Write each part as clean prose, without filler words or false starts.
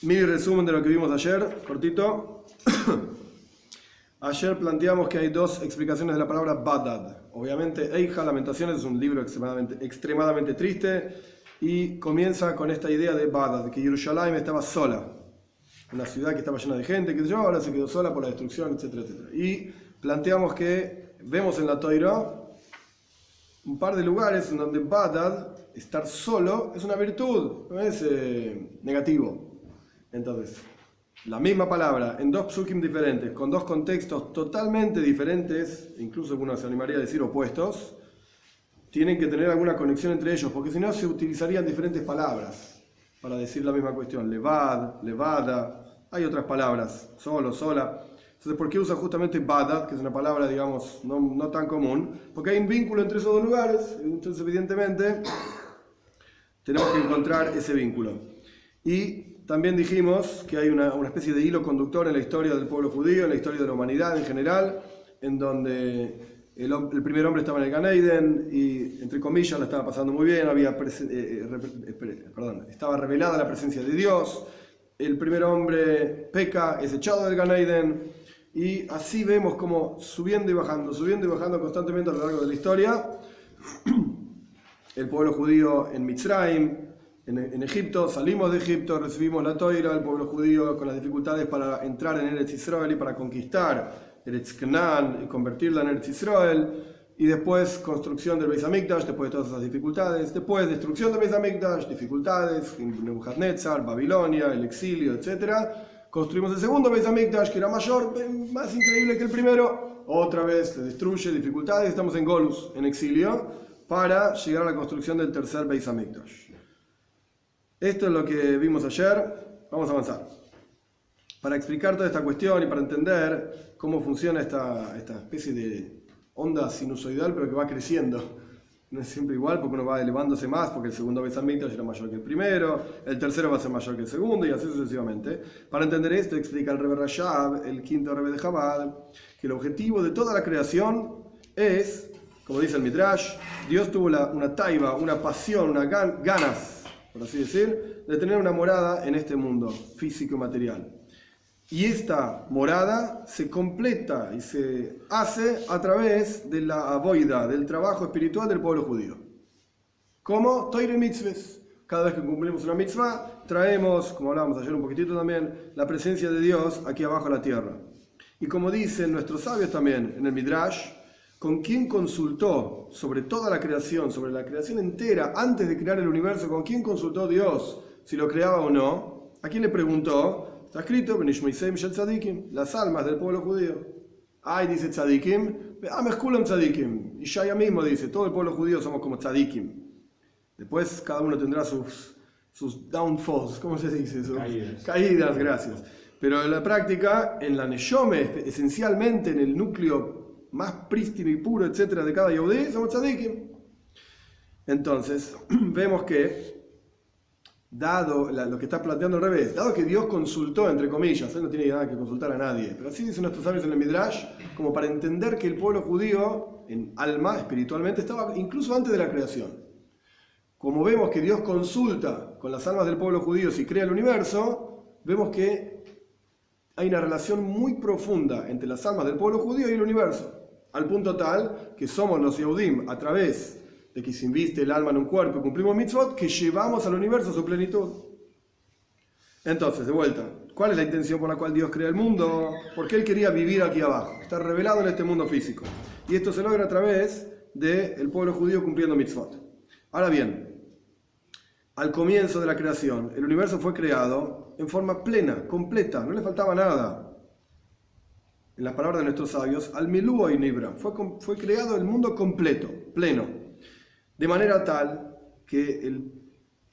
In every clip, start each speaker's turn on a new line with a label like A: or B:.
A: Mi resumen de lo que vimos ayer, cortito. Ayer planteamos que hay dos explicaciones de la palabra Badad. Obviamente, Eija, Lamentaciones, es un libro extremadamente triste y comienza con esta idea de Badad, que Jerusalén estaba sola. Una ciudad que estaba llena de gente, que ahora se quedó sola por la destrucción, etcétera, etcétera. Y planteamos que vemos en la Torá un par de lugares en donde Badad, estar solo, es una virtud, no es negativo. Entonces, la misma palabra en dos psukim diferentes, con dos contextos totalmente diferentes, incluso uno se animaría a decir opuestos, tienen que tener alguna conexión entre ellos, porque si no se utilizarían diferentes palabras para decir la misma cuestión. Levad, levada, hay otras palabras, solo, sola. Entonces, ¿por qué usa justamente badad, que es una palabra, digamos, no tan común? Porque hay un vínculo entre esos dos lugares, entonces evidentemente tenemos que encontrar ese vínculo. Y también dijimos que hay una especie de hilo conductor en la historia del pueblo judío, en la historia de la humanidad en general, en donde el primer hombre estaba en el Gan Eden y, entre comillas, la estaba pasando muy bien, estaba revelada la presencia de Dios, el primer hombre peca, es echado del Gan Eden, y así vemos como subiendo y bajando constantemente a lo largo de la historia, el pueblo judío en Mitzrayim, en Egipto, salimos de Egipto, recibimos la Toira, el pueblo judío con las dificultades para entrar en Eretz Israel y para conquistar Eretz Canaan y convertirla en Eretz Israel, y después construcción del Beis Hamikdash, después de todas esas dificultades, después destrucción del Beis Hamikdash, dificultades, Nebuchadnezzar, Babilonia, el exilio, etc. Construimos el segundo Beis Hamikdash, que era mayor, más increíble que el primero, otra vez se destruye, dificultades, estamos en Golus, en exilio, para llegar a la construcción del tercer Beis Hamikdash. Esto es lo que vimos ayer. Vamos a avanzar. Para explicar toda esta cuestión y para entender cómo funciona esta especie de onda sinusoidal, pero que va creciendo. No es siempre igual porque uno va elevándose más, porque el segundo Beis Hamikdash era mayor que el primero, el tercero va a ser mayor que el segundo y así sucesivamente. Para entender esto, explica el Rebbe Rashab, el quinto Rebbe de Chabad, que el objetivo de toda la creación es, como dice el Midrash, Dios tuvo una taiba, una pasión, unas ganas, por así decir, de tener una morada en este mundo físico y material. Y esta morada se completa y se hace a través de la avoida, del trabajo espiritual del pueblo judío. Como Toire Mitzvahs. Cada vez que cumplimos una mitzvah, traemos, como hablábamos ayer un poquitito también, la presencia de Dios aquí abajo en la tierra. Y como dicen nuestros sabios también en el Midrash, con quién consultó sobre toda la creación, sobre la creación entera, antes de crear el universo, con quién consultó Dios si lo creaba o no, a quién le preguntó. Está escrito, las almas del pueblo judío. Ay, dice tzadikim, ameskulam tzadikim. Y Shaya mismo dice, todo el pueblo judío somos como tzadikim. Después cada uno tendrá sus downfalls, ¿cómo se dice? Sus caídas, gracias. Pero en la práctica, en la neshome, esencialmente en el núcleo más prístino y puro, etcétera, de cada yehudí, somos tzadikim. Entonces, vemos que, dado lo que está planteando al revés, dado que Dios consultó, entre comillas, él no tiene nada que consultar a nadie, pero así dicen nuestros sabios en el Midrash, como para entender que el pueblo judío, en alma, espiritualmente, estaba incluso antes de la creación. Como vemos que Dios consulta con las almas del pueblo judío si crea el universo, vemos que hay una relación muy profunda entre las almas del pueblo judío y el universo. Al punto tal que somos los Yehudim, a través de que se inviste el alma en un cuerpo y cumplimos mitzvot, que llevamos al universo su plenitud. Entonces, de vuelta, ¿cuál es la intención por la cual Dios crea el mundo? Porque Él quería vivir aquí abajo, estar revelado en este mundo físico. Y esto se logra a través del pueblo judío cumpliendo mitzvot. Ahora bien, al comienzo de la creación, el universo fue creado en forma plena, completa, no le faltaba nada. En las palabras de nuestros sabios, al milúo y nibra, fue creado el mundo completo, pleno, de manera tal que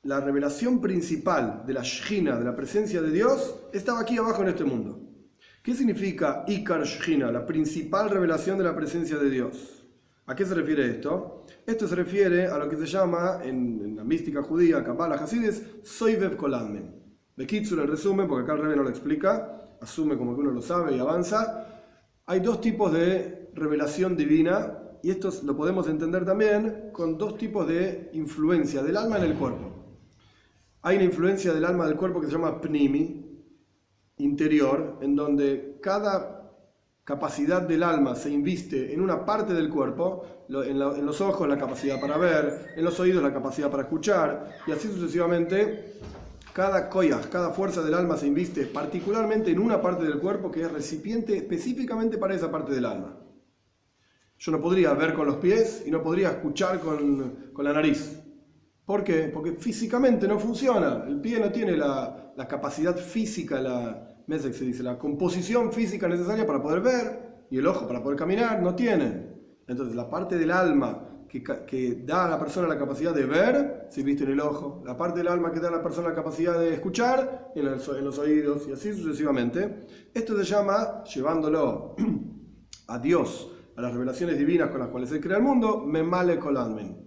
A: la revelación principal de la Shechina, de la presencia de Dios, estaba aquí abajo en este mundo. ¿Qué significa Ikar Shechina, la principal revelación de la presencia de Dios? ¿A qué se refiere esto? Esto se refiere a lo que se llama, en la mística judía, Kabbalah, Hasidis, Soivev Kolamen. Bekitsur, en resumen, porque acá el Rebbe no lo explica, asume como que uno lo sabe y avanza. Hay dos tipos de revelación divina, y esto lo podemos entender también con dos tipos de influencia del alma en el cuerpo. Hay una influencia del alma del cuerpo que se llama pnimi, interior, en donde cada capacidad del alma se inviste en una parte del cuerpo, en los ojos la capacidad para ver, en los oídos la capacidad para escuchar, y así sucesivamente. Cada koyach, cada fuerza del alma se inviste particularmente en una parte del cuerpo que es recipiente específicamente para esa parte del alma. Yo no podría ver con los pies y no podría escuchar con la nariz. ¿Por qué? Porque físicamente no funciona. El pie no tiene la capacidad física, la composición física necesaria para poder ver, y el ojo para poder caminar no tiene. Entonces la parte del alma que da a la persona la capacidad de ver se inviste en el ojo, la parte del alma que da a la persona la capacidad de escuchar en los oídos, y así sucesivamente. Esto se llama, llevándolo a Dios, a las revelaciones divinas con las cuales Él crea el mundo, memale kolalmen,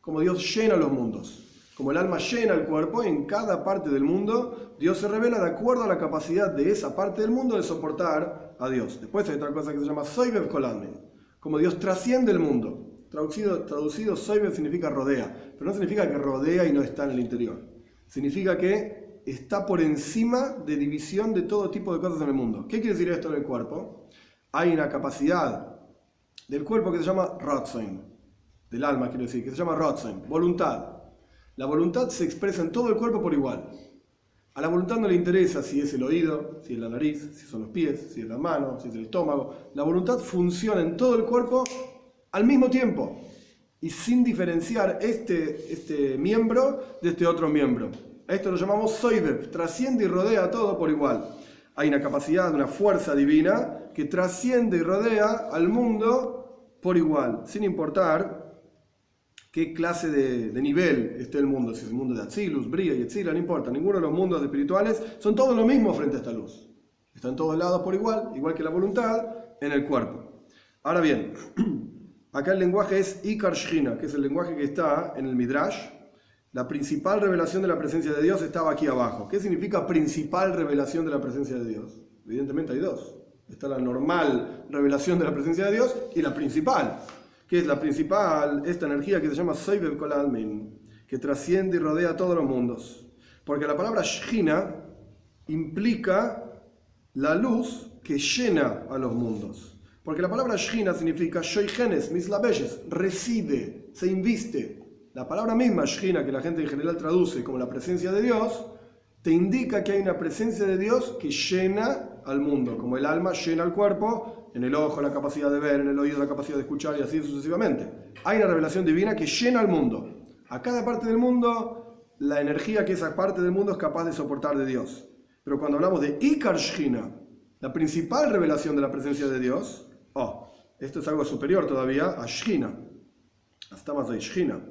A: como Dios llena los mundos. Como el alma llena el cuerpo, en cada parte del mundo Dios se revela de acuerdo a la capacidad de esa parte del mundo de soportar a Dios. Después hay otra cosa que se llama soibev kolalmen, como Dios trasciende el mundo. Traducido soibev significa rodea, pero no significa que rodea y no está en el interior. Significa que está por encima de división de todo tipo de cosas en el mundo. ¿Qué quiere decir esto del cuerpo? Hay una capacidad del cuerpo que se llama Rotzoin, del alma quiero decir, que se llama Rotzoin, voluntad. La voluntad se expresa en todo el cuerpo por igual. A la voluntad no le interesa si es el oído, si es la nariz, si son los pies, si es la mano, si es el estómago. La voluntad funciona en todo el cuerpo al mismo tiempo y sin diferenciar este miembro de este otro miembro. Esto lo llamamos soibev, trasciende y rodea todo por igual. Hay una capacidad, una fuerza divina que trasciende y rodea al mundo por igual, sin importar qué clase de nivel esté el mundo, si es el mundo de Atzilus, Bria y Etzila, no importa, ninguno de los mundos espirituales son todos lo mismo frente a esta luz. Están en todos lados por igual que la voluntad en el cuerpo. Ahora bien, acá el lenguaje es Ikar Shechina, que es el lenguaje que está en el Midrash. La principal revelación de la presencia de Dios estaba aquí abajo. ¿Qué significa principal revelación de la presencia de Dios? Evidentemente hay dos. Está la normal revelación de la presencia de Dios y la principal. ¿Qué es la principal? Esta energía que se llama Soibev Kol Almin, que trasciende y rodea todos los mundos. Porque la palabra Shechina implica la luz que llena a los mundos. Porque la palabra Shechina significa Shoigenes, Mislabeshes, reside, se inviste. La palabra misma Shechina, que la gente en general traduce como la presencia de Dios, te indica que hay una presencia de Dios que llena al mundo, como el alma llena al cuerpo, en el ojo la capacidad de ver, en el oído la capacidad de escuchar y así sucesivamente. Hay una revelación divina que llena al mundo. A cada parte del mundo, la energía que esa parte del mundo es capaz de soportar de Dios. Pero cuando hablamos de Ikar Shechina, la principal revelación de la presencia de Dios, esto es algo superior todavía a Shechina. Hasta más de Shechina.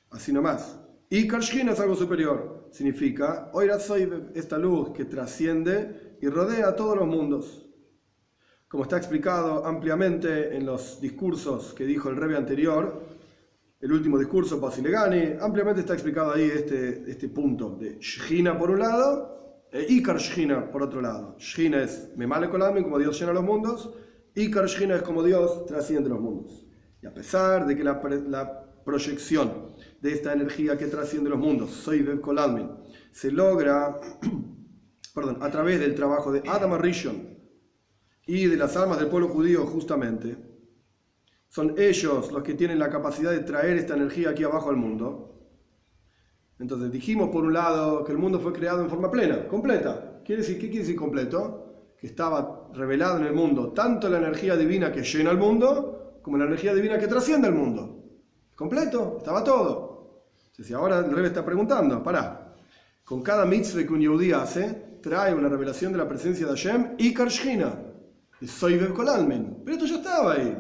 A: Así nomás. Ikar Shechina es algo superior. Significa, Oirat Soibev, esta luz que trasciende y rodea a todos los mundos. Como está explicado ampliamente en los discursos que dijo el Rebbe anterior, el último discurso, Basilegani, ampliamente está explicado ahí este punto de Shechina por un lado e Ikar Shechina por otro lado. Shechina es Memale Kol Almin, como Dios llena los mundos. Ikar Shechina es como Dios trasciende los mundos. Y a pesar de que la proyección de esta energía que trasciende los mundos, Soibev Kol Almin, se logra a través del trabajo de Adam Arishon y de las almas del pueblo judío justamente. Son ellos los que tienen la capacidad de traer esta energía aquí abajo al mundo. Entonces dijimos por un lado que el mundo fue creado en forma plena, completa. ¿Qué quiere decir completo? Que estaba revelado en el mundo tanto la energía divina que llena el mundo como la energía divina que trasciende el mundo. Completo, estaba todo. Si ahora el Rebbe está preguntando, con cada mitzvah que un yehudí hace, trae una revelación de la presencia de Hashem y Ikar Shechina, de Soibev Kol Almin. Pero esto ya estaba ahí.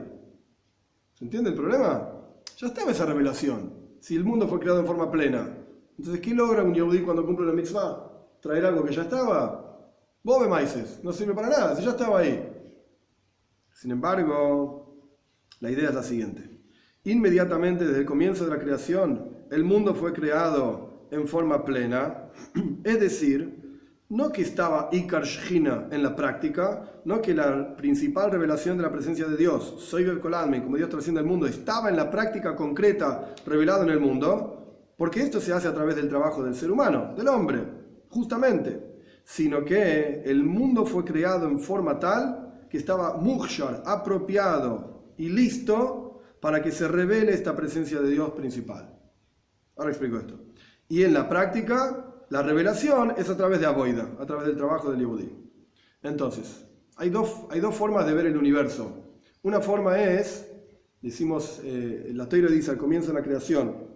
A: ¿Se entiende el problema? Ya estaba esa revelación. Si el mundo fue creado en forma plena. Entonces, ¿qué logra un yehudí cuando cumple la mitzvah? ¿Traer algo que ya estaba? Bobe maices, no sirve para nada, si ya estaba ahí. Sin embargo, la idea es la siguiente. Inmediatamente desde el comienzo de la creación, el mundo fue creado en forma plena, es decir, no que estaba Ikar Shechina en la práctica, no que la principal revelación de la presencia de Dios, Soibev Kol Almin, como Dios trasciende el mundo, estaba en la práctica concreta revelado en el mundo, porque esto se hace a través del trabajo del ser humano, del hombre, justamente, sino que el mundo fue creado en forma tal que estaba muhshar, apropiado y listo para que se revele esta presencia de Dios principal. Ahora explico esto. Y en la práctica, la revelación es a través de Avoida, a través del trabajo del Yehudí. Entonces, hay dos formas de ver el universo. Una forma es, decimos, la Torá dice al comienzo de la creación,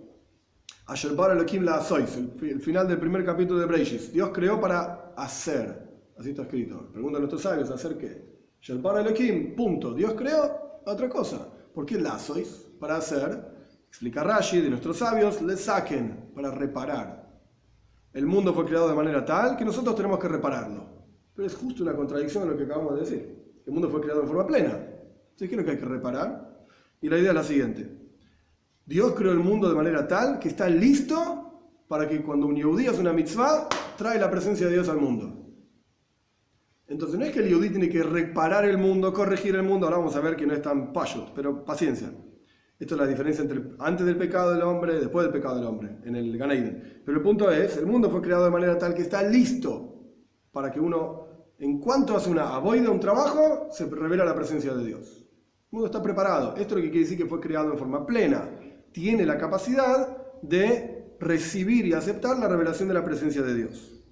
A: Asher bara Elohim la asois, el final del primer capítulo de Breishis. Dios creó para hacer. Así está escrito. Preguntan nuestros sabios, ¿hacer qué? Asher bara Elohim, punto. Dios creó otra cosa. ¿Por qué la asois? Para hacer. Explica Rashi de nuestros sabios, le saquen, para reparar. El mundo fue creado de manera tal que nosotros tenemos que repararlo. Pero es justo una contradicción de lo que acabamos de decir. El mundo fue creado en forma plena. Entonces, ¿qué es lo que hay que reparar? Y la idea es la siguiente. Dios creó el mundo de manera tal que está listo para que cuando un yehudí hace una mitzvah, trae la presencia de Dios al mundo. Entonces, no es que el yehudí tiene que reparar el mundo, corregir el mundo. Ahora vamos a ver que no es tan pashut, pero paciencia. Esto es la diferencia entre antes del pecado del hombre y después del pecado del hombre, en el Gan Eden. Pero el punto es, el mundo fue creado de manera tal que está listo para que uno, en cuanto hace una avoida, un trabajo, se revela la presencia de Dios. El mundo está preparado. Esto es lo que quiere decir que fue creado en forma plena. Tiene la capacidad de recibir y aceptar la revelación de la presencia de Dios.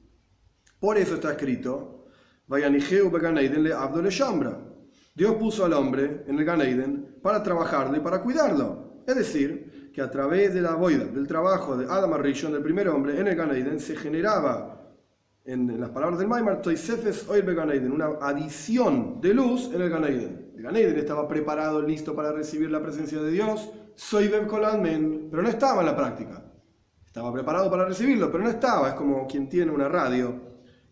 A: Por eso está escrito, Vayaniheu began Eden le Abdo le Shambra. Dios puso al hombre en el Gan Eden para trabajarlo y para cuidarlo. Es decir, que a través de la avoida, del trabajo de Adam Arishon, del primer hombre, en el Gan Eden, se generaba, en las palabras del Maimar, Toisefes Oil Began Eden, una adición de luz en el Gan Eden. El Gan Eden estaba preparado, listo para recibir la presencia de Dios, Soy Beb Kolalmen, pero no estaba en la práctica. Estaba preparado para recibirlo, pero no estaba. Es como quien tiene una radio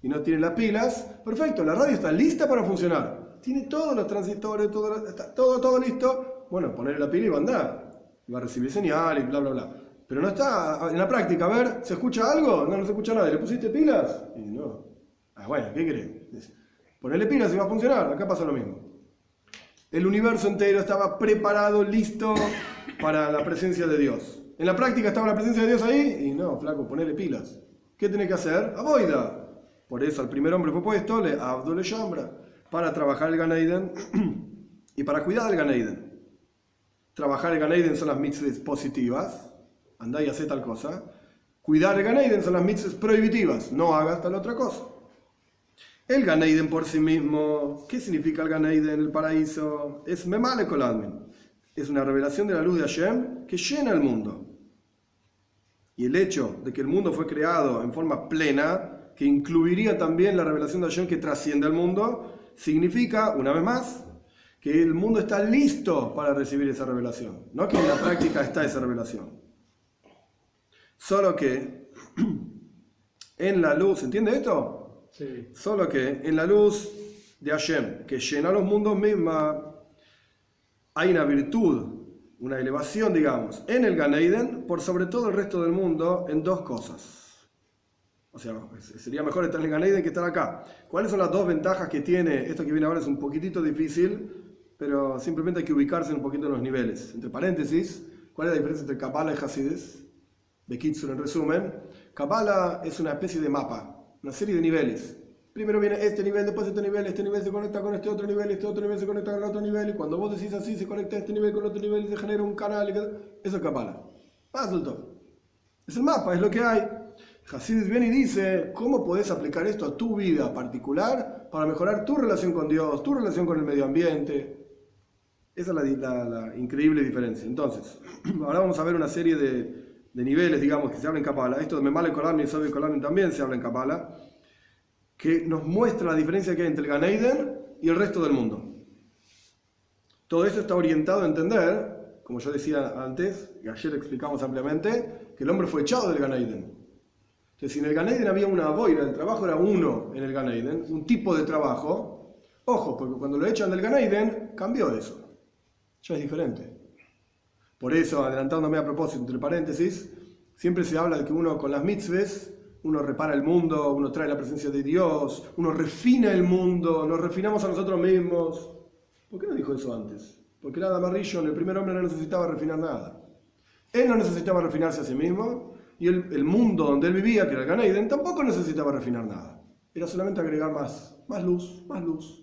A: y no tiene las pilas. Perfecto, la radio está lista para funcionar. Tiene todos los transistores, está todo listo. Bueno, ponerle la pila y va a andar. Va a recibir señal y bla, bla, bla. Pero no está en la práctica. A ver, ¿se escucha algo? No se escucha nada. ¿Le pusiste pilas? Y no. Bueno, ¿qué querés? Ponerle pilas y va a funcionar. Acá pasa lo mismo. El universo entero estaba preparado, listo para la presencia de Dios. En la práctica estaba la presencia de Dios ahí y no, flaco, ponerle pilas. ¿Qué tenés que hacer? Avoida. Por eso al primer hombre fue puesto, le Abdo le Shambra, para trabajar el Gan Eden y para cuidar el Gan Eden. Trabajar el Gan Eden son las mitzvahs positivas, andá y hacé tal cosa. Cuidar el Gan Eden son las mitzvahs prohibitivas, no hagas tal otra cosa. El Gan Eden por sí mismo, ¿qué significa el Gan Eden, el paraíso? Es Memale Kol Almin. Es una revelación de la luz de Hashem que llena el mundo. Y el hecho de que el mundo fue creado en forma plena, que incluiría también la revelación de Hashem que trasciende al mundo, significa, una vez más, que el mundo está listo para recibir esa revelación. No que en la práctica está esa revelación. Solo que en la luz, ¿entiende esto?
B: Sí.
A: Solo que en la luz de Hashem, que llena los mundos misma, hay una virtud, una elevación, digamos, en el Gan Eden, por sobre todo el resto del mundo, en dos cosas. O sea, sería mejor estar en el Gan Eden que estar acá. ¿Cuáles son las dos ventajas que tiene? Esto que viene ahora es un poquitito difícil, pero simplemente hay que ubicarse un poquito en los niveles. Entre paréntesis, ¿cuál es la diferencia entre Kabbalah y Hasidus? De Kitzur, en resumen. Kabbalah es una especie de mapa, una serie de niveles. Primero viene este nivel, después este nivel se conecta con este otro nivel se conecta con el otro nivel, y cuando vos decís así, se conecta este nivel con otro nivel y se genera un canal. Eso es Kabbalah. Es el mapa, es lo que hay. Hasidus viene y dice, ¿cómo podés aplicar esto a tu vida particular para mejorar tu relación con Dios, tu relación con el medio ambiente? Esa es la increíble diferencia. Entonces, ahora vamos a ver una serie de niveles, digamos, que se habla en Kabbalah. Esto de Memale Kol Almin y Sobe Kol Almin también se habla en Kabbalah, que nos muestra la diferencia que hay entre el Gan Eden y el resto del mundo. Todo esto está orientado a entender, como yo decía antes, y ayer explicamos ampliamente, que el hombre fue echado del Gan Eden. Entonces, si en el Gan Eden había una avoida, el trabajo era uno en el Gan Eden, un tipo de trabajo, ojo, porque cuando lo echan del Gan Eden, cambió eso. Ya es diferente. Por eso, adelantándome a propósito, entre paréntesis, siempre se habla de que uno con las mitzvahs, uno repara el mundo, uno trae la presencia de Dios, uno refina el mundo, nos refinamos a nosotros mismos. ¿Por qué no dijo eso antes? Porque el Adam Arishon, el primer hombre, no necesitaba refinar nada. Él no necesitaba refinarse a sí mismo, Y el mundo donde él vivía, que era el Gan Eden, tampoco necesitaba refinar nada. Era solamente agregar más luz,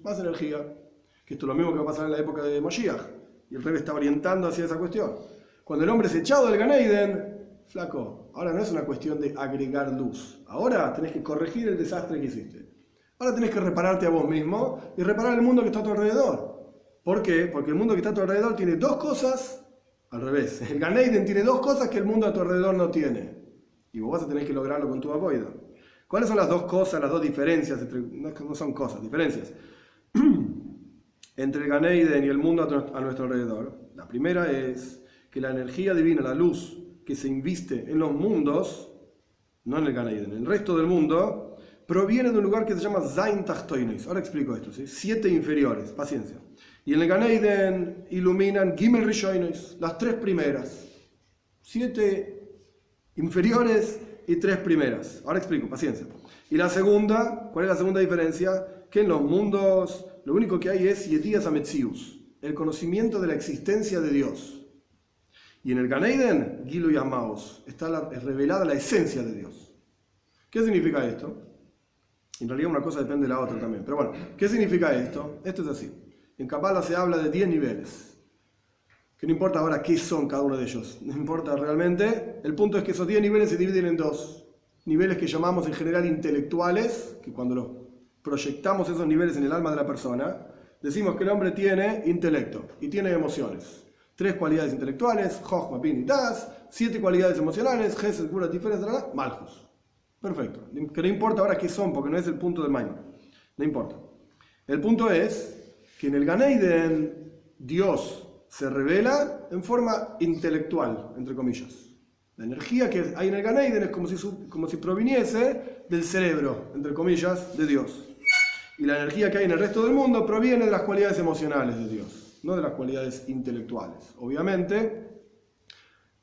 A: más energía. Que esto es lo mismo que va a pasar en la época de Moshiach. Y el Rebbe está orientando hacia esa cuestión. Cuando el hombre es echado del Gan Eden, flaco, ahora no es una cuestión de agregar luz. Ahora tenés que corregir el desastre que hiciste. Ahora tenés que repararte a vos mismo y reparar el mundo que está a tu alrededor. ¿Por qué? Porque el mundo que está a tu alrededor tiene dos cosas, al revés. El Gan Eden tiene dos cosas que el mundo a tu alrededor no tiene. Y vos vas a tener que lograrlo con tu avoida. ¿Cuáles son las dos cosas, las dos diferencias? No son cosas, diferencias. Entre el Gan Eden y el mundo a nuestro alrededor. La primera es que la energía divina, la luz que se inviste en los mundos, no en el Gan Eden, en el resto del mundo, proviene de un lugar que se llama Zain Tachtonis. Ahora explico esto, ¿sí? 7 inferiores, paciencia. Y en el Gan Eden iluminan Gimel Rishonos, las 3 primeras. 7 inferiores y 3 primeras. Ahora explico, paciencia. Y la segunda, ¿cuál es la segunda diferencia? Que en los mundos lo único que hay es Yedias Ametzius, el conocimiento de la existencia de Dios. Y en el Gan Eden, Gilu y Amaos, está revelada la esencia de Dios. ¿Qué significa esto? En realidad una cosa depende de la otra también. Pero bueno, ¿qué significa esto? Esto es así. En Kabbalah se habla de 10 niveles. Que no importa ahora qué son cada uno de ellos. No importa realmente. El punto es que esos 10 niveles se dividen en 2. Niveles que llamamos en general intelectuales, que cuando los proyectamos esos niveles en el alma de la persona, decimos que el hombre tiene intelecto y tiene emociones. 3 cualidades intelectuales, Chochma, Bin y Das, 7 cualidades emocionales, Gesed, Gvura, Tiferet, Malchus. Perfecto. Que no importa ahora qué son, porque no es el punto del Maimon. No importa. El punto es que en el Gan Eden Dios se revela en forma intelectual, entre comillas. La energía que hay en el Gan Eden es como si proviniese del cerebro, entre comillas, de Dios. Y la energía que hay en el resto del mundo proviene de las cualidades emocionales de Dios, no de las cualidades intelectuales. Obviamente,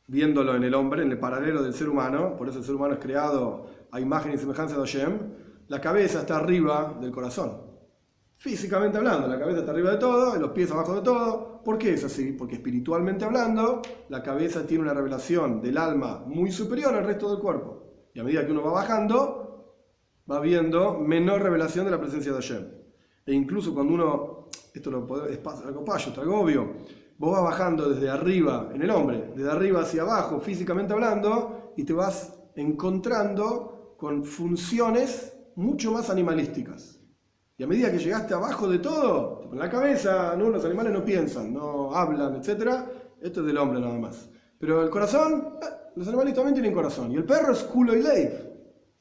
A: viéndolo en el hombre, en el paralelo del ser humano, por eso el ser humano es creado a imagen y semejanza de Hashem, la cabeza está arriba del corazón. Físicamente hablando, la cabeza está arriba de todo, los pies abajo de todo. ¿Por qué es así? Porque espiritualmente hablando, la cabeza tiene una revelación del alma muy superior al resto del cuerpo. Y a medida que uno va bajando, va viendo menor revelación de la presencia de Hashem. E incluso cuando uno, esto es algo payo, algo obvio, vos vas bajando desde arriba, en el hombre, desde arriba hacia abajo, físicamente hablando, y te vas encontrando con funciones mucho más animalísticas. Y a medida que llegaste abajo de todo, en la cabeza, ¿no? Los animales no piensan, no hablan, etc. Esto es del hombre nada más. Pero el corazón, los animales también tienen corazón. Y el perro es culo y leif.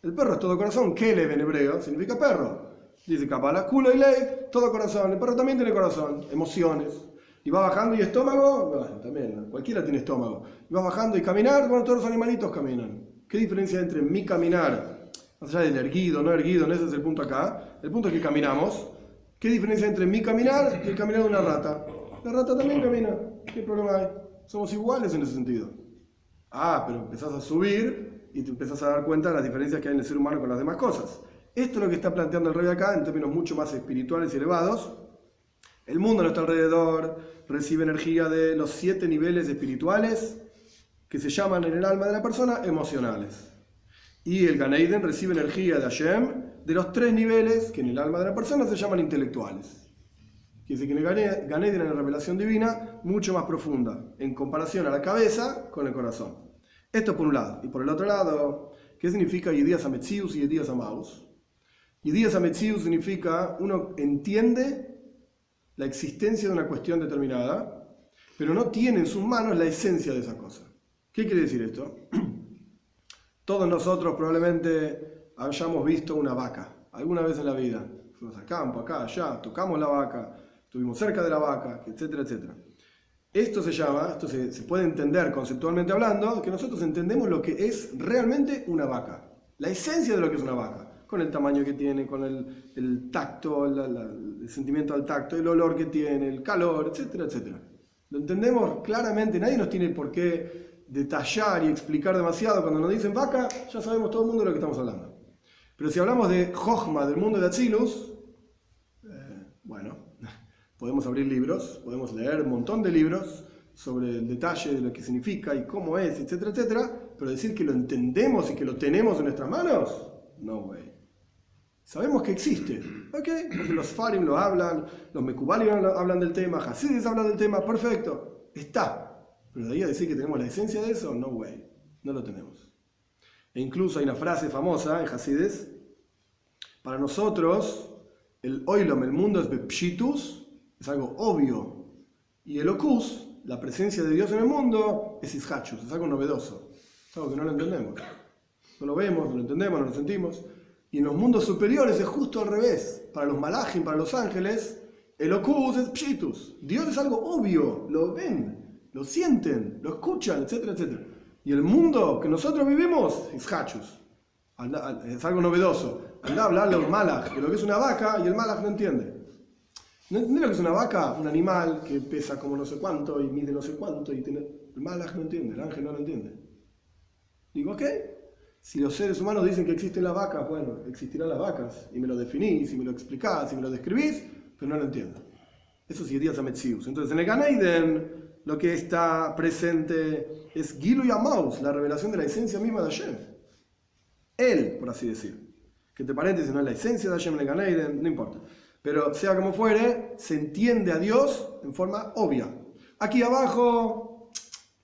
A: El perro es todo corazón. Kelev en hebreo significa perro. Dice Kabbalah, culo y leif, todo corazón. El perro también tiene corazón, emociones. Y va bajando y estómago, bueno, también, cualquiera tiene estómago. Y va bajando y caminar, bueno, todos los animalitos caminan. ¿Qué diferencia hay entre mi caminar? Más allá del erguido, no erguido, ese es el punto acá. El punto es que caminamos. ¿Qué diferencia entre mi caminar y el caminar de una rata? La rata también camina. ¿Qué problema hay? Somos iguales en ese sentido. Pero empezás a subir y te empezás a dar cuenta de las diferencias que hay en el ser humano con las demás cosas. Esto es lo que está planteando el Rebbe acá en términos mucho más espirituales y elevados. El mundo a nuestro alrededor recibe energía de los 7 niveles espirituales que se llaman en el alma de la persona emocionales. Y el Gan Eden recibe energía de Hashem de los 3 niveles que en el alma de la persona se llaman intelectuales. Quiere decir que en el Gan Eden hay una revelación divina mucho más profunda en comparación a la cabeza con el corazón. Esto por un lado. Y por el otro lado, ¿qué significa Yedias Ametzius y Yedias Amaus? Yedias Ametzius significa uno entiende la existencia de una cuestión determinada, pero no tiene en sus manos la esencia de esa cosa. ¿Qué quiere decir esto? Todos nosotros probablemente hayamos visto una vaca alguna vez en la vida. Fuimos al campo, acá, allá, tocamos la vaca, estuvimos cerca de la vaca, etcétera, etcétera. Esto se puede entender conceptualmente hablando, que nosotros entendemos lo que es realmente una vaca. La esencia de lo que es una vaca. Con el tamaño que tiene, con el tacto, el sentimiento al tacto, el olor que tiene, el calor, etcétera, etcétera. Lo entendemos claramente, nadie nos tiene por qué detallar y explicar demasiado. Cuando nos dicen vaca, ya sabemos todo el mundo de lo que estamos hablando. Pero si hablamos de Jochma, del mundo de Atzilus, bueno, podemos abrir libros, podemos leer un montón de libros sobre el detalle de lo que significa y cómo es, etcétera, etcétera, pero decir que lo entendemos y que lo tenemos en nuestras manos, no way. Sabemos que existe, ¿ok? Porque los Farim lo hablan, los Mekubalim hablan del tema, Hasidis hablan del tema, perfecto, está. Pero de ahí a decir que tenemos la esencia de eso, no way, no lo tenemos. E incluso hay una frase famosa en Hasidis, para nosotros, el Oilom, el mundo es Bepshitus, es algo obvio, y el Okus, la presencia de Dios en el mundo, es Ishachus, es algo novedoso, es algo que no lo entendemos. No lo vemos, no lo entendemos, no lo sentimos. Y en los mundos superiores es justo al revés. Para los malachim, para los ángeles, el Okus es Pshitus. Dios es algo obvio, lo ven, lo sienten, lo escuchan, etcétera, etcétera. Y el mundo que nosotros vivimos es Hachus, es algo novedoso. Anda a hablarle a un malach de lo que es una vaca y el malach no entiende. ¿No entiende lo que es una vaca? Un animal que pesa como no sé cuánto y mide no sé cuánto. Y tiene... El malach no entiende, el ángel no lo entiende. Digo, ok, si los seres humanos dicen que existen las vacas, bueno, existirán las vacas. Y me lo definís, y me lo explicás, y me lo describís, pero no lo entiendo. Eso sí es Díaz Ametzius. Entonces en el Gan Eden lo que está presente es Gilu y Amaus, la revelación de la esencia misma de Hashem. Él, por así decir. Que entre paréntesis no es la esencia de Hashem en el Gan Eden, no importa. Pero sea como fuere, se entiende a Dios en forma obvia. Aquí abajo,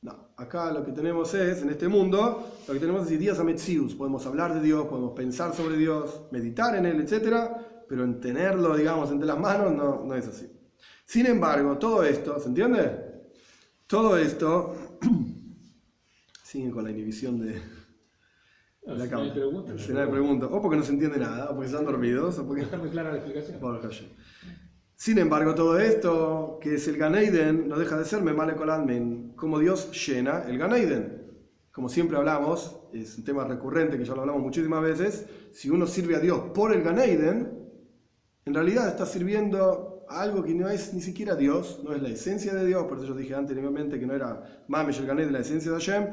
A: no, acá lo que tenemos es, en este mundo, lo que tenemos es Díaz Ametzius. Podemos hablar de Dios, podemos pensar sobre Dios, meditar en Él, etc. Pero en tenerlo, digamos, entre las manos, no es así. Sin embargo, todo esto, ¿se entiende? Todo esto, siguen con la inhibición de... la cámara. Si no hay preguntas, o porque no se entiende nada, o porque están dormidos, o porque...
B: Está muy clara la explicación.
A: Sin embargo, todo esto, que es el Gan Eden, no deja de ser Memale Kol Almin, como Dios llena el Gan Eden. Como siempre hablamos, es un tema recurrente que ya lo hablamos muchísimas veces, si uno sirve a Dios por el Gan Eden, en realidad está sirviendo a algo que no es ni siquiera Dios, no es la esencia de Dios, por eso yo dije anteriormente que no era Mamesh el Gan Eden, la esencia de Hashem.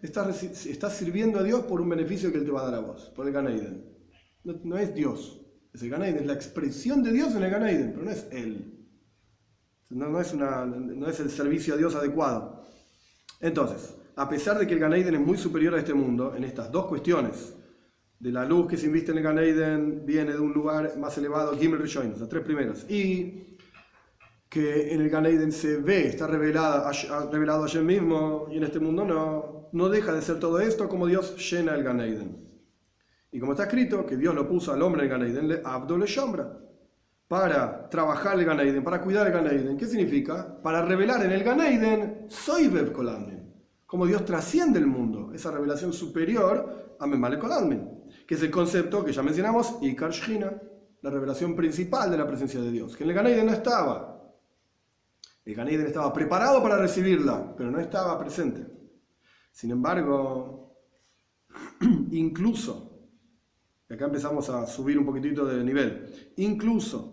A: Estás sirviendo a Dios por un beneficio que Él te va a dar a vos, por el Gan Eden. No es Dios, es el Gan Eden, es la expresión de Dios en el Gan Eden, pero no es Él. No es el servicio a Dios adecuado. Entonces, a pesar de que el Gan Eden es muy superior a este mundo, en estas dos cuestiones, de la luz que se inviste en el Gan Eden viene de un lugar más elevado, Gimel Rishonim, las tres primeras, y que en el Gan Eden se ve, está revelado a Hashem mismo, y en este mundo no deja de ser todo esto como Dios llena el Gan Eden. Y como está escrito, que Dios lo puso al hombre en el Gan Eden, le Abdo le Shombra, para trabajar el Gan Eden, para cuidar el Gan Eden. ¿Qué significa? Para revelar en el Gan Eden, soy Bev Kol Almin, como Dios trasciende el mundo, esa revelación superior a Memale Kol Almin, que es el concepto que ya mencionamos, Ikar Shechina, la revelación principal de la presencia de Dios, que en el Gan Eden no estaba. El Gan Eden estaba preparado para recibirla, pero no estaba presente. Sin embargo, incluso, y acá empezamos a subir un poquitito de nivel, incluso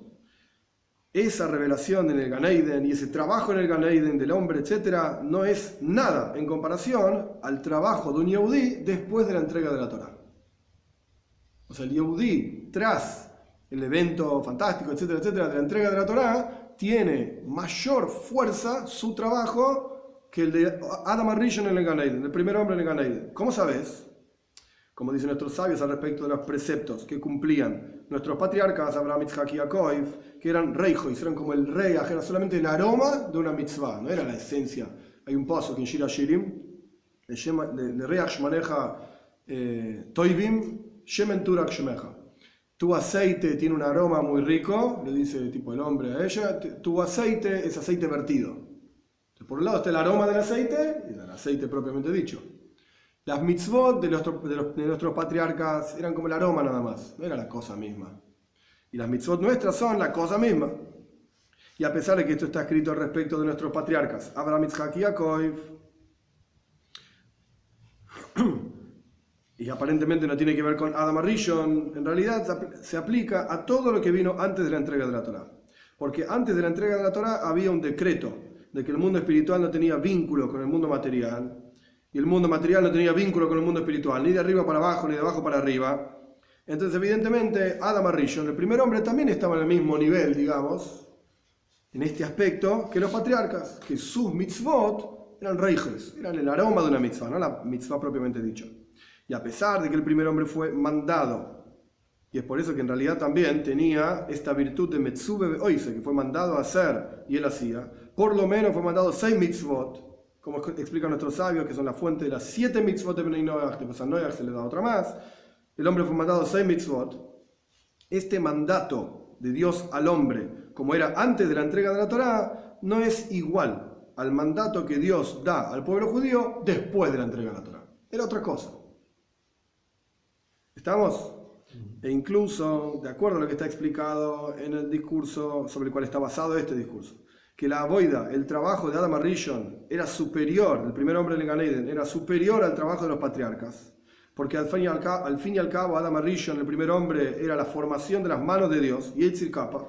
A: esa revelación en el Gan Eden y ese trabajo en el Gan Eden del hombre, etc., no es nada en comparación al trabajo de un Yehudí después de la entrega de la Torá. O sea, el Yehudí, tras el evento fantástico, etcétera, etcétera, de la entrega de la Torá, tiene mayor fuerza su trabajo que el de Adam Arishon en el Gan Eden, el primer hombre en el Gan Eden. ¿Cómo sabes? Como dicen nuestros sabios al respecto de los preceptos que cumplían nuestros patriarcas, Abraham, Isaac y Jacob, que eran reijois, eran como el rey, era solamente el aroma de una mitzvah, no era la esencia. Hay un paso que en Shir Hashirim, de Reach Shmaneja Toivim, Shemen Turak Shemeja. Tu aceite tiene un aroma muy rico, le dice tipo el hombre a ella, tu aceite es aceite vertido. Entonces, por un lado está el aroma del aceite, y el aceite propiamente dicho. Las mitzvot de nuestros patriarcas eran como el aroma nada más, no era la cosa misma. Y las mitzvot nuestras son la cosa misma. Y a pesar de que esto está escrito al respecto de nuestros patriarcas, Abraham, Isaac y Jacob, y aparentemente no tiene que ver con Adam Arishon, en realidad se aplica a todo lo que vino antes de la entrega de la Torá. Porque antes de la entrega de la Torá había un decreto de que el mundo espiritual no tenía vínculo con el mundo material, y el mundo material no tenía vínculo con el mundo espiritual, ni de arriba para abajo, ni de abajo para arriba. Entonces, evidentemente, Adam Arishon, el primer hombre, también estaba en el mismo nivel, digamos, en este aspecto que los patriarcas, que sus mitzvot eran reijes, eran el aroma de una mitzvah, no la mitzvah propiamente dicha. Y a pesar de que el primer hombre fue mandado, y es por eso que en realidad también tenía esta virtud de Metzube Oise, que fue mandado a hacer y él hacía, por lo menos fue mandado 6 mitzvot, como explican nuestros sabios, que son la fuente de las 7 mitzvot de Bnei Noach, después a Noach se le da otra más. El hombre fue mandado 6 mitzvot. Este mandato de Dios al hombre, como era antes de la entrega de la Torá, no es igual al mandato que Dios da al pueblo judío después de la entrega de la Torá. Era otra cosa. ¿Estamos? E incluso, de acuerdo a lo que está explicado en el discurso sobre el cual está basado este discurso, que la avoida, el trabajo de Adam Arishon, era superior, el primer hombre en el Gan Eden, era superior al trabajo de los patriarcas. Porque al fin y al cabo, Adam Arishon, el primer hombre, era la formación de las manos de Dios, Yetzir Kappa,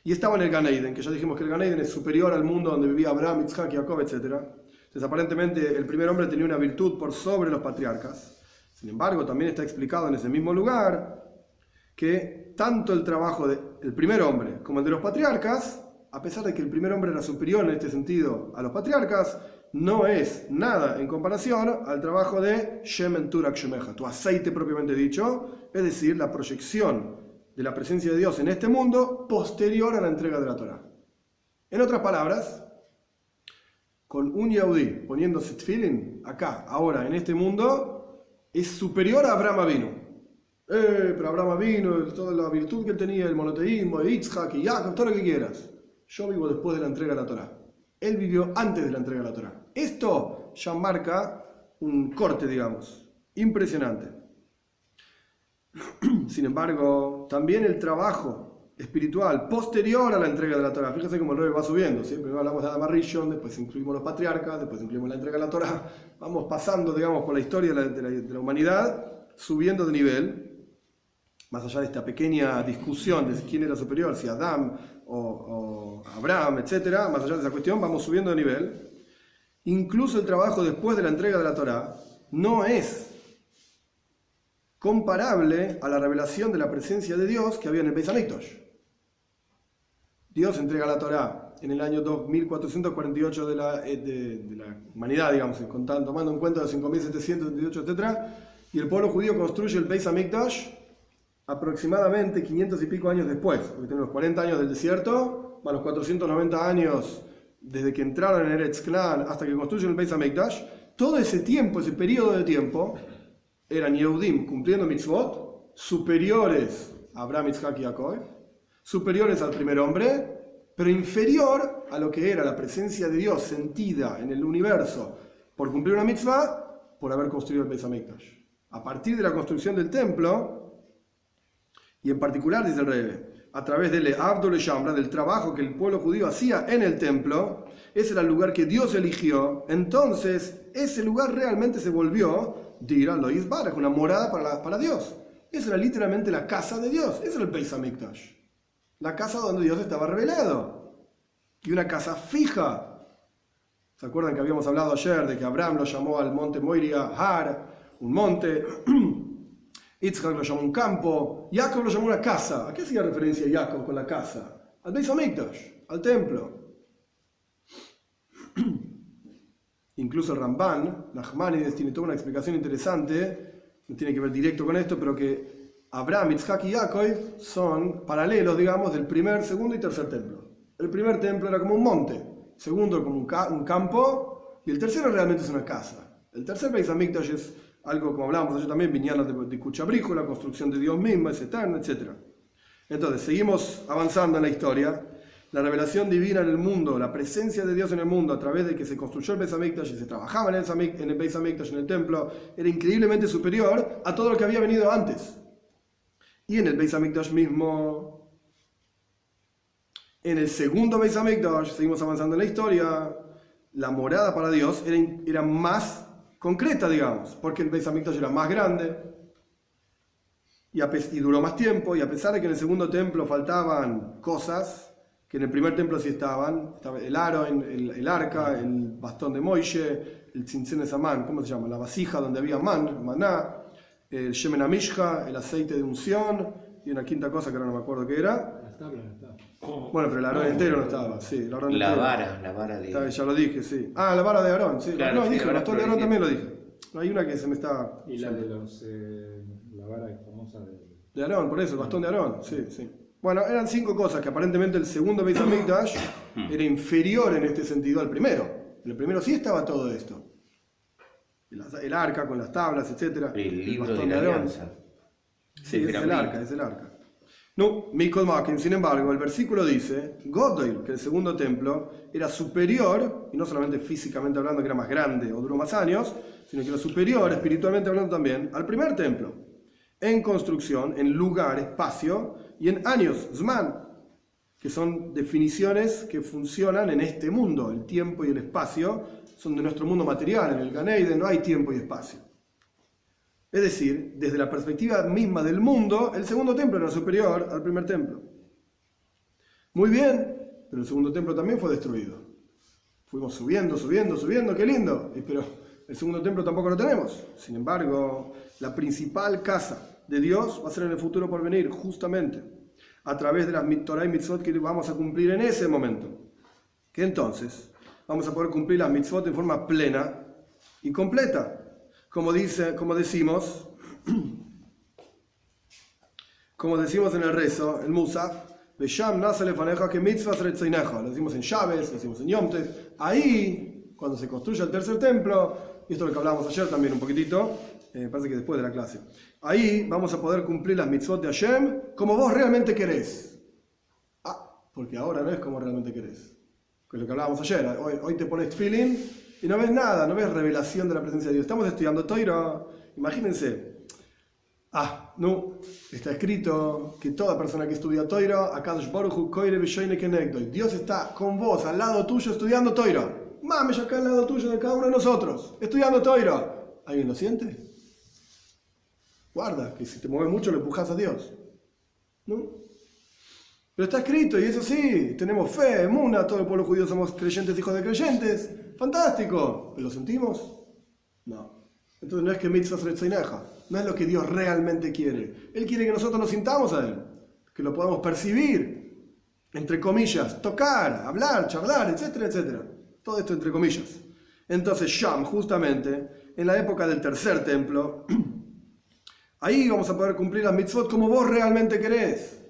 A: y estaba en el Gan Eden, que ya dijimos que el Gan Eden es superior al mundo donde vivía Abraham, Isaac, Jacob, etc. Entonces, aparentemente, el primer hombre tenía una virtud por sobre los patriarcas. Sin embargo, también está explicado en ese mismo lugar que tanto el trabajo del primer hombre como el de los patriarcas, a pesar de que el primer hombre era superior en este sentido a los patriarcas, no es nada en comparación al trabajo de Shemen Turak Shemeja, tu aceite propiamente dicho, es decir, la proyección de la presencia de Dios en este mundo posterior a la entrega de la Torá. En otras palabras, con un Yahudí poniéndose tefilin acá, ahora, en este mundo, es superior a Abraham Avinu. Pero Abraham Avinu, toda la virtud que él tenía, el monoteísmo, Yitzhak y Jacob, todo lo que quieras. Yo vivo después de la entrega de la Torá. Él vivió antes de la entrega de la Torá. Esto ya marca un corte, digamos, impresionante. Sin embargo, también el trabajo espiritual posterior a la entrega de la Torá. Fíjense cómo el rey va subiendo. ¿Sí? Primero hablamos de Adam Arishon, después incluimos los patriarcas, después incluimos la entrega de la Torá. Vamos pasando, digamos, por la historia de la humanidad, subiendo de nivel. Más allá de esta pequeña discusión de quién era superior, si Adán o Abraham, etc., más allá de esa cuestión, vamos subiendo de nivel. Incluso el trabajo después de la entrega de la Torá no es comparable a la revelación de la presencia de Dios que había en el Beis Hamikdash. Dios entrega la Torá en el año 2448 de la humanidad, digamos, tomando en cuenta los 5778, etc., y el pueblo judío construye el Beis Hamikdash aproximadamente 500 y pico años después, porque tenemos 40 años del desierto, más los 490 años desde que entraron en Eretz Clan hasta que construyen el Beis Hamikdash. Todo ese tiempo, ese periodo de tiempo, eran Yehudim cumpliendo mitzvot, superiores a Abraham, Isaac y Jacob, superiores al primer hombre, pero inferior a lo que era la presencia de Dios sentida en el universo por cumplir una mitzvah, por haber construido el Beis Hamikdash. A partir de la construcción del templo, y en particular, dice el Rebbe, a través del Abdul Shambra, del trabajo que el pueblo judío hacía en el templo, ese era el lugar que Dios eligió. Entonces, ese lugar realmente se volvió, dirá lo Yisbaraj, una morada para Dios. Esa era literalmente la casa de Dios. Ese era el Beis Hamikdash. La casa donde Dios estaba revelado. Y una casa fija. ¿Se acuerdan que habíamos hablado ayer de que Abraham lo llamó al monte Moria Har, un monte? Yitzhak lo llamó un campo, Jacob lo llamó una casa. ¿A qué hacía referencia Jacob con la casa? Al Beis Hamikdash, al templo. Incluso el Ramban, Nachmanides, tiene toda una explicación interesante, no tiene que ver directo con esto, pero que Abraham, Yitzhak y Jacob son paralelos, digamos, del primer, segundo y tercer templo. El primer templo era como un monte, el segundo como un campo, y el tercero realmente es una casa. El tercer Beis Hamikdash es algo, como hablábamos ayer también, viñanas de Kuchabrijo, la construcción de Dios mismo, es eterna, etc. Entonces, seguimos avanzando en la historia. La revelación divina en el mundo, la presencia de Dios en el mundo, a través de que se construyó el Beis Hamikdash y se trabajaba en el Beis Hamikdash, en el templo, era increíblemente superior a todo lo que había venido antes. Y en el Beis Hamikdash mismo, en el segundo Beis Hamikdash, seguimos avanzando en la historia, la morada para Dios era más concreta, digamos, porque el Beis Hamikdash era más grande y duró más tiempo, y a pesar de que en el segundo templo faltaban cosas que en el primer templo sí estaban, estaba el aro, el arca, el bastón de Moishe, el tzitzin de Samán, ¿cómo se llama? La vasija donde había maná, el shemen hamishcha, el aceite de unción, y una quinta cosa que ahora no me acuerdo qué era.
B: Las tablas no estaban.
A: Bueno, pero el Aarón entero no estaba, sí, el Aarón entero.
C: La vara de...
A: Ya lo dije, sí. Ah, la vara de Aarón, sí.
C: Claro,
A: no,
C: sí,
A: dije, el
C: la
A: bastón de
C: vara
A: Aarón también lo dije. Hay una que se me está...
B: Y la de los. La vara famosa
A: De Aarón, por eso, el bastón de Aarón, sí, sí. Bueno, eran 5 cosas que aparentemente el segundo Beis Hamikdash era inferior en este sentido al primero. En el primero sí estaba todo esto. El arca con las tablas, etc.
C: El libro
A: bastón
C: de la
A: Aarón.
C: alianza.
A: Sí, es el arca. No, Mikol Makin, sin embargo, el versículo dice, Godoil, que el segundo templo era superior, y no solamente físicamente hablando que era más grande o duró más años, sino que era superior, espiritualmente hablando también, al primer templo, en construcción, en lugar, espacio, y en años, Zman, que son definiciones que funcionan en este mundo. El tiempo y el espacio son de nuestro mundo material, en el Gan Eden no hay tiempo y espacio. Es decir, desde la perspectiva misma del mundo, el segundo templo era superior al primer templo. Muy bien, pero el segundo templo también fue destruido. Fuimos subiendo, qué lindo. Pero el segundo templo tampoco lo tenemos. Sin embargo, la principal casa de Dios va a ser en el futuro por venir, justamente, a través de las Torah y Mitzvot que vamos a cumplir en ese momento. Que entonces vamos a poder cumplir las Mitzvot en forma plena y completa. Como decimos en el rezo, el Musaf, lo decimos en Shabbos, lo decimos en Yom Tov. Ahí, cuando se construya el tercer templo, y esto es lo que hablábamos ayer también un poquitito, parece que después de la clase, ahí vamos a poder cumplir las mitzvot de Hashem como vos realmente querés. Porque ahora no es como realmente querés. Que es lo que hablábamos ayer. Hoy te pones tefilín y no ves nada, no ves revelación de la presencia de Dios. Estamos estudiando Torah. Imagínense. No, está escrito que toda persona que estudia Torah, Akadosh Baruj Hu koire v'shoine kenegdoi. Dios está con vos, al lado tuyo, estudiando Torah. Mames, acá al lado tuyo de cada uno de nosotros, estudiando Torah. ¿Alguien lo siente? Guarda, que si te mueves mucho le empujas a Dios. ¿No? Pero está escrito, y eso sí, tenemos fe, emuna, todo el pueblo judío somos creyentes, hijos de creyentes. Fantástico. ¿Pero lo sentimos? No. Entonces no es que mitzvah retzoineja, no es lo que Dios realmente quiere. Él quiere que nosotros lo sintamos a Él, que lo podamos percibir, entre comillas, tocar, hablar, charlar, etcétera, etcétera. Todo esto entre comillas. Entonces Sham, justamente, en la época del tercer templo, ahí vamos a poder cumplir las mitzvot como vos realmente querés.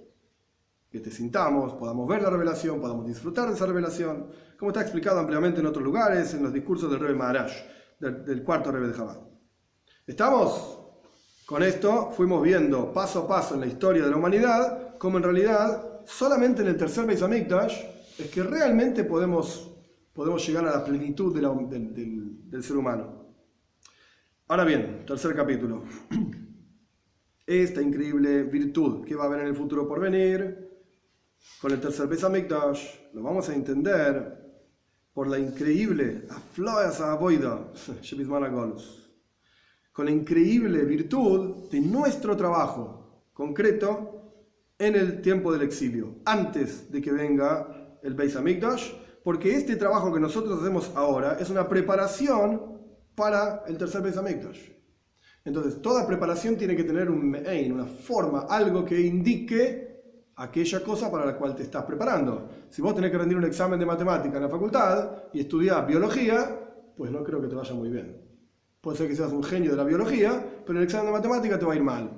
A: Que te sintamos, podamos ver la revelación, podamos disfrutar de esa revelación, como está explicado ampliamente en otros lugares, en los discursos del Rebbe Maharaj, del cuarto Rebbe de Chabad. ¿Estamos? Con esto fuimos viendo paso a paso en la historia de la humanidad, como en realidad solamente en el tercer Beis Hamikdash es que realmente podemos llegar a la plenitud del ser humano. Ahora bien, tercer capítulo. Esta increíble virtud que va a haber en el futuro por venir, con el tercer Beis Hamikdash, lo vamos a entender por la increíble con la increíble virtud de nuestro trabajo concreto en el tiempo del exilio, antes de que venga el Beis Hamikdash, porque este trabajo que nosotros hacemos ahora es una preparación para el tercer Beis Hamikdash. Entonces, toda preparación tiene que tener un me'ein, una forma, algo que indique aquella cosa para la cual te estás preparando. Si vos tenés que rendir un examen de matemática en la facultad y estudiar biología, pues no creo que te vaya muy bien. Puede ser que seas un genio de la biología, pero en el examen de matemática te va a ir mal.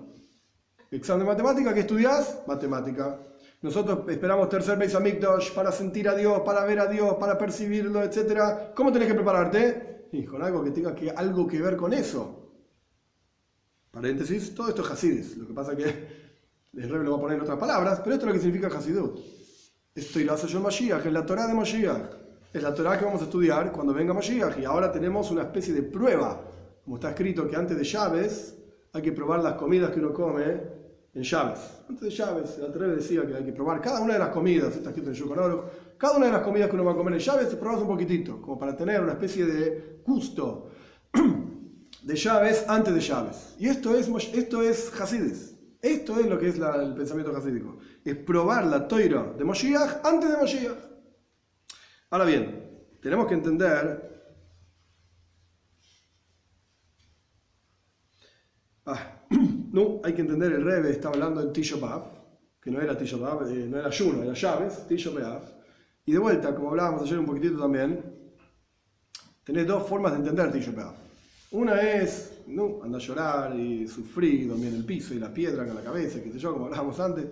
A: ¿El examen de matemática qué estudias? Matemática. Nosotros esperamos tercer Beis Hamikdash para sentir a Dios, para ver a Dios, para percibirlo, etc. ¿Cómo tenés que prepararte? Y con algo que tenga algo que ver con eso. Paréntesis, todo esto es Hasidis. Lo que pasa es que el Rebbe lo va a poner en otras palabras, pero esto es lo que significa Hasidut. Esto irá a ser Mashiach, es la Torah de Mashiach. Es la Torah que vamos a estudiar cuando venga Mashiach. Y ahora tenemos una especie de prueba. Como está escrito que antes de Shabbos hay que probar las comidas que uno come en Shabbos. Antes de Shabbos, el Rebbe decía que hay que probar cada una de las comidas, está escrito en Shulchan Aruch, cada una de las comidas que uno va a comer en Shabbos, y probamos un poquitito, como para tener una especie de gusto de Shabbos antes de Shabbos. Y esto es Hasidis. Esto es lo que es el pensamiento hasídico. Es probar la Torah de Moshiach antes de Moshiach. Ahora bien, tenemos que entender No, hay que entender, el Rebbe está hablando del Tisha B'Av, que no era Tisha B'Av, no era ayuno, era llaves, Tisha B'Av. Y de vuelta, como hablábamos ayer un poquitito también, tenés dos formas de entender Tisha B'Av. Una es, no, anda a llorar y sufrir, dormir en el piso y la piedra con la cabeza, qué sé yo, como hablábamos antes.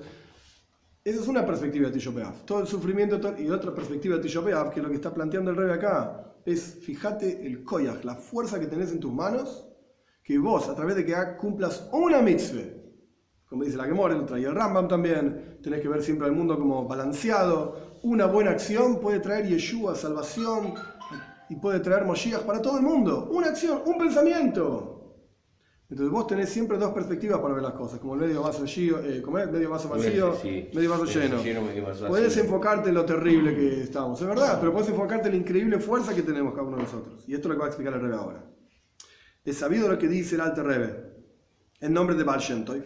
A: Esa es una perspectiva de Tisha B'Av. Todo el sufrimiento, y otra perspectiva de Tisha B'Av, que lo que está planteando el Rebbe acá, es, fíjate el koyach, la fuerza que tenés en tus manos, que vos, a través de que cumplas una mitzvah, como dice la Gemara, lo trae el Rambam también, tenés que ver siempre al mundo como balanceado, una buena acción puede traer Yeshua, salvación, y puede traer Moshiach para todo el mundo, una acción, un pensamiento. Entonces vos tenés siempre dos perspectivas para ver las cosas, como el medio vaso vacío, medio vaso vacío,
C: sí,
A: medio vaso lleno. Podés enfocarte en lo terrible que estamos, es verdad, pero podés enfocarte en la increíble fuerza que tenemos cada uno de nosotros. Y esto es lo que va a explicar el Rebbe ahora. Es sabido lo que dice el Alter Rebbe en nombre de Baal Shem Tov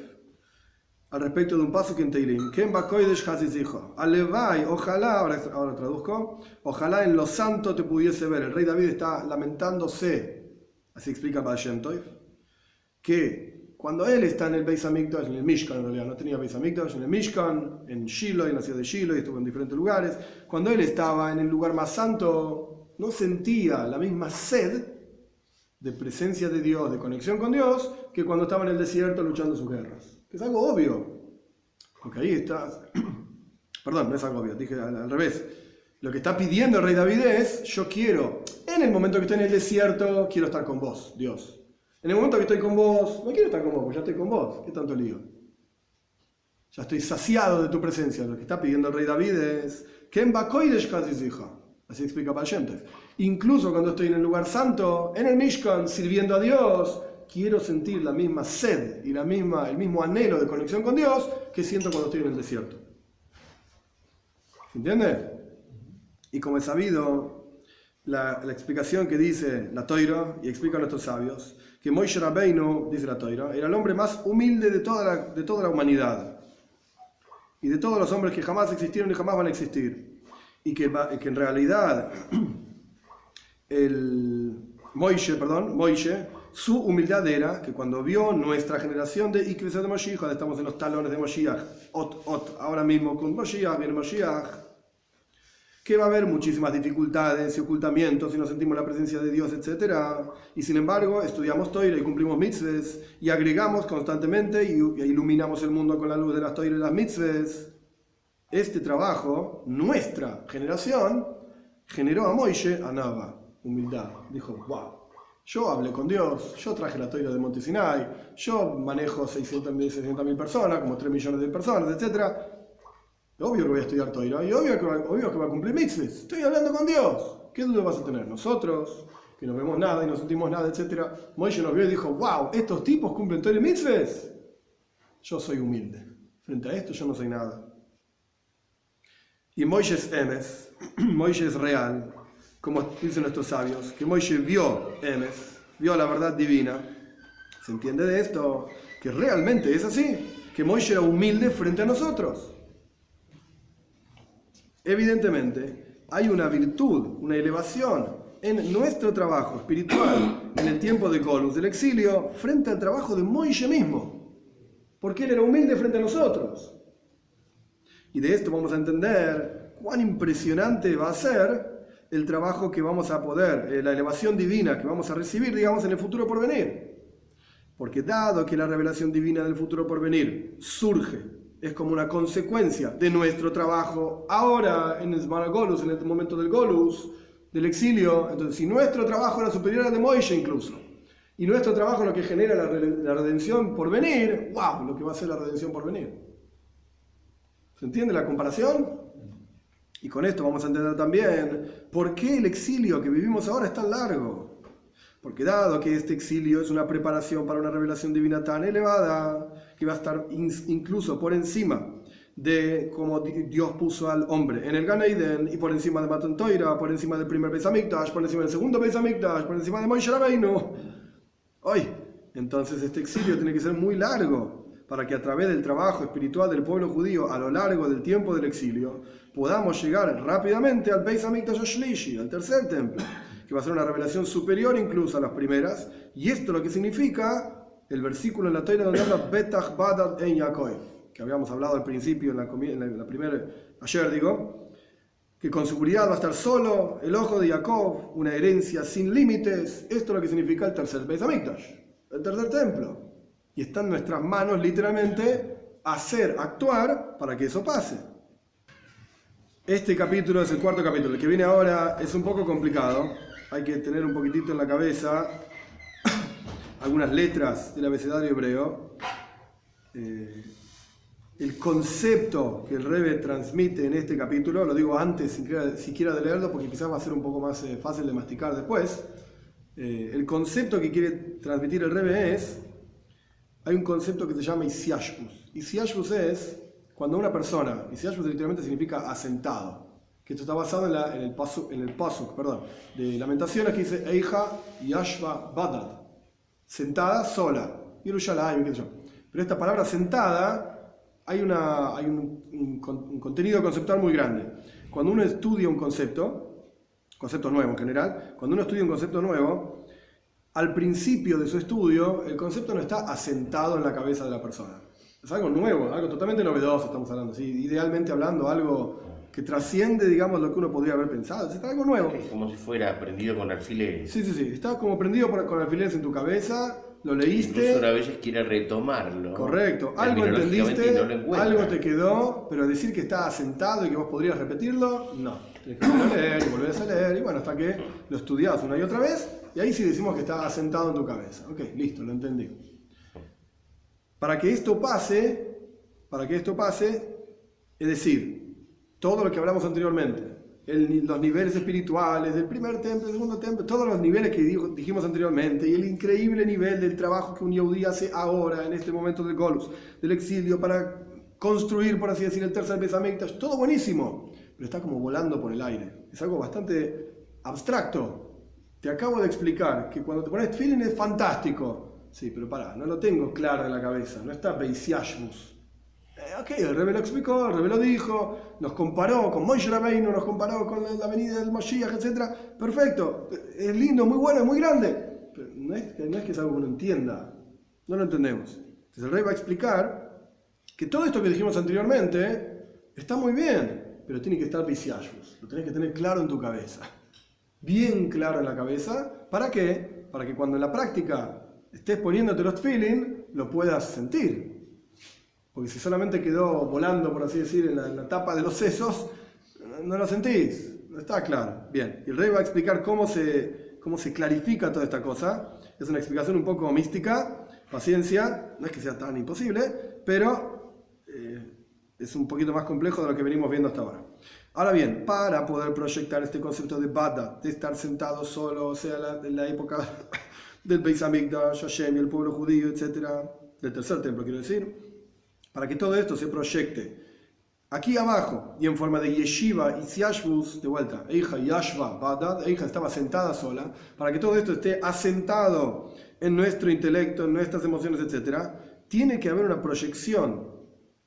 A: al respecto de un paso que en Teilim, Ken Bakoidesh Hazizijo, Alevai, ojalá, ahora traduzco, ojalá en lo santo te pudiese ver. El rey David está lamentándose, así explica Baal Shem Tov, que cuando él está en el Beis Hamikdash, en el Mishkan en realidad, no tenía Beis Hamikdash, en el Mishkan, en Shiloh, en la ciudad de Shiloh, y estuvo en diferentes lugares, cuando él estaba en el lugar más santo, no sentía la misma sed de presencia de Dios, de conexión con Dios, que cuando estaba en el desierto luchando sus guerras. Que es algo obvio, porque ahí está, perdón, no es algo obvio, dije al revés. Lo que está pidiendo el rey David es, yo quiero, en el momento que estoy en el desierto, quiero estar con vos, Dios. En el momento que estoy con vos, no quiero estar con vos, porque ya estoy con vos, ¿qué tanto lío? Ya estoy saciado de tu presencia. Lo que está pidiendo el rey David es, Ken Bakoidesh Hazizicha. Así explica Baal Shem Tov. Incluso cuando estoy en el lugar santo, en el Mishkan, sirviendo a Dios, quiero sentir la misma sed y el mismo anhelo de conexión con Dios que siento cuando estoy en el desierto. ¿Se entiende? Y como es sabido, la explicación que dice la Toira, y explica a nuestros sabios, que Moshe Rabbeinu, dice la Toira, era el hombre más humilde de toda la humanidad. Y de todos los hombres que jamás existieron y jamás van a existir. Y que en realidad Moishe, su humildad era que cuando vio nuestra generación de Ikvesa de Moshiach, estamos en los talones de Moshiach, ahora mismo con Moshiach, viene Moshiach, que va a haber muchísimas dificultades y ocultamientos y no sentimos la presencia de Dios, etc. Y sin embargo, estudiamos Toira y cumplimos mitzvahs y agregamos constantemente y iluminamos el mundo con la luz de las Toira y las mitzvahs. Este trabajo, nuestra generación, generó a Moishe Anava, humildad. Dijo, wow, yo hablé con Dios, yo traje la Toira de Monte Sinai, yo manejo 600.000 personas, como 3 millones de personas, etc. Obvio que voy a estudiar Toira y obvio que voy a cumplir mitzvahs. Estoy hablando con Dios. ¿Qué duda vas a tener? Nosotros, que no vemos nada y no sentimos nada, etc. Moishe nos vio y dijo, wow, estos tipos cumplen Toira y mitzvahs. Yo soy humilde. Frente a esto yo no soy nada. Y Moishe es Emes, Moishe es real, como dicen nuestros sabios, que Moishe vio Emes, vio la verdad divina. ¿Se entiende de esto? Que realmente es así, que Moishe era humilde frente a nosotros. Evidentemente, hay una virtud, una elevación en nuestro trabajo espiritual, en el tiempo de Golus, del exilio, frente al trabajo de Moishe mismo, porque él era humilde frente a nosotros. Y de esto vamos a entender cuán impresionante va a ser el trabajo que vamos a poder, la elevación divina que vamos a recibir, digamos, en el futuro por venir. Porque dado que la revelación divina del futuro por venir surge, es como una consecuencia de nuestro trabajo ahora en el Zman Golus, en el momento del Golus, del exilio, entonces si nuestro trabajo era superior al de Moishe incluso, y nuestro trabajo es lo que genera la redención por venir, wow, lo que va a ser la redención por venir. ¿Se entiende la comparación? Y con esto vamos a entender también por qué el exilio que vivimos ahora es tan largo. Porque dado que este exilio es una preparación para una revelación divina tan elevada, que va a estar incluso por encima de cómo Dios puso al hombre en el Gan Eden, y por encima de Matan Toira, por encima del primer Beis Hamikdash, por encima del segundo Beis Hamikdash, por encima de Moshe Rabbeinu. Hoy, entonces este exilio tiene que ser muy largo, para que a través del trabajo espiritual del pueblo judío a lo largo del tiempo del exilio podamos llegar rápidamente al Beis Hamikdash Shlishi, al tercer templo, que va a ser una revelación superior incluso a las primeras, y esto lo que significa el versículo en la Torá donde habla Betach Badad en Yaakov, que habíamos hablado al principio en la primera, ayer digo, que con seguridad va a estar solo el ojo de Jacob, una herencia sin límites. Esto es lo que significa el tercer Beis Hamikdash, el tercer templo. Y está en nuestras manos literalmente actuar para que eso pase. Este capítulo es el cuarto capítulo. El que viene ahora es un poco complicado. Hay que tener un poquitito en la cabeza algunas letras del abecedario hebreo. El concepto que el Rebbe transmite en este capítulo, lo digo antes siquiera de leerlo porque quizás va a ser un poco más fácil de masticar después. El concepto que quiere transmitir el Rebbe hay un concepto que se llama Isiashbus. Isiashbus es cuando una persona, Isiashbus literalmente significa asentado, que esto está basado en el pasuk de Lamentaciones que dice Eija Yashva Badad, sentada sola, Yerushalayim, qué sé yo. Pero esta palabra sentada hay un contenido conceptual muy grande. Cuando uno estudia un concepto nuevo en general, cuando uno estudia un concepto nuevo, al principio de su estudio, el concepto no está asentado en la cabeza de la persona. Es algo nuevo, algo totalmente novedoso, estamos hablando. ¿Sí? Idealmente hablando, algo que trasciende, digamos, lo que uno podría haber pensado. Es algo nuevo.
C: Es como si fuera prendido con alfileres.
A: Sí. Está como prendido con alfileres en tu cabeza. Lo leíste.
C: Incluso a veces quiere retomarlo.
A: Correcto. Algo entendiste, no algo te quedó, pero decir que está asentado y que vos podrías repetirlo, no. Tienes que volver a leer y volver a leer, y bueno, hasta que lo estudiás una y otra vez, y ahí sí decimos que está asentado en tu cabeza. Ok, listo, lo entendí. Para que esto pase, es decir, todo lo que hablamos anteriormente, los niveles espirituales del primer templo, del segundo templo, todos los niveles que dijimos anteriormente, y el increíble nivel del trabajo que un yehudí hace ahora, en este momento del Golus, del exilio, para construir, por así decir, el tercer Beis Hamikdash, todo buenísimo, pero está como volando por el aire. Es algo bastante abstracto. Te acabo de explicar que cuando te pones tefilín es fantástico. Sí, pero pará, no lo tengo claro en la cabeza, no está Beisiashmus. Ok, el Rebbe lo explicó, el Rebbe lo dijo, nos comparó con Moshe Rabbeinu, nos comparó con la venida del Mashiach, etc. Perfecto, es lindo, muy bueno, es muy grande. Pero no es que es algo que uno entienda, no lo entendemos. Entonces el Rebbe va a explicar que todo esto que dijimos anteriormente está muy bien, pero tiene que estar Beisiashmus, lo tenés que tener claro en tu cabeza. Bien claro en la cabeza. ¿Para qué? Para que cuando en la práctica estés poniéndote los tefilín, lo puedas sentir. Porque si solamente quedó volando, por así decir, en la tapa de los sesos, no lo sentís, no está claro. Bien, y el Rey va a explicar cómo se clarifica toda esta cosa. Es una explicación un poco mística, paciencia, no es que sea tan imposible, pero es un poquito más complejo de lo que venimos viendo hasta ahora. Ahora bien, para poder proyectar este concepto de Bada, de estar sentado solo, o sea, en la época del Beis Hamikdash, Hashem y el pueblo judío, etc., del tercer templo, quiero decir, para que todo esto se proyecte aquí abajo y en forma de yeshiva y siashvus, de vuelta, Eija Yashva Badad, Eija estaba sentada sola, para que todo esto esté asentado en nuestro intelecto, en nuestras emociones, etc., tiene que haber una proyección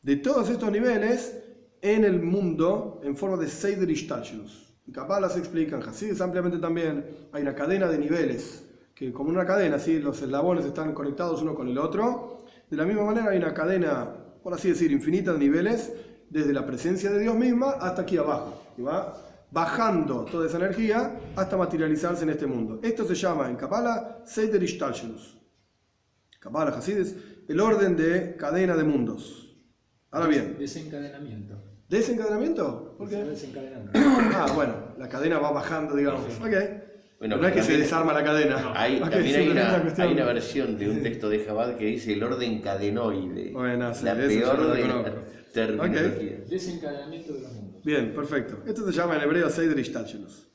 A: de todos estos niveles en el mundo en forma de Seider Ishtalshelus. En Kabbalah se explican, Hasidus ampliamente también, hay una cadena de niveles, que como una cadena, ¿sí? Los eslabones están conectados uno con el otro. De la misma manera hay una cadena, por así decir, infinita de niveles, desde la presencia de Dios misma hasta aquí abajo, y va bajando toda esa energía hasta materializarse en este mundo. Esto se llama en Kabbalah Seider Ishtalshelus. Kabbalah, Hasidus, el orden de cadena de mundos. Ahora bien.
B: Desencadenamiento.
A: ¿Desencadenamiento? ¿Por qué?
B: Desencadenando.
A: Bueno, la cadena va bajando, digamos. Ok.
C: Bueno,
A: no es que se desarma la cadena.
C: También hay una versión de un texto de Chabad que dice el orden cadenoide.
A: Bueno, sí,
C: la peor de la terminología.
A: Okay.
B: Desencadenamiento de los mundos.
A: Bien, perfecto. Esto se llama en hebreo Seider Ishtalshelus.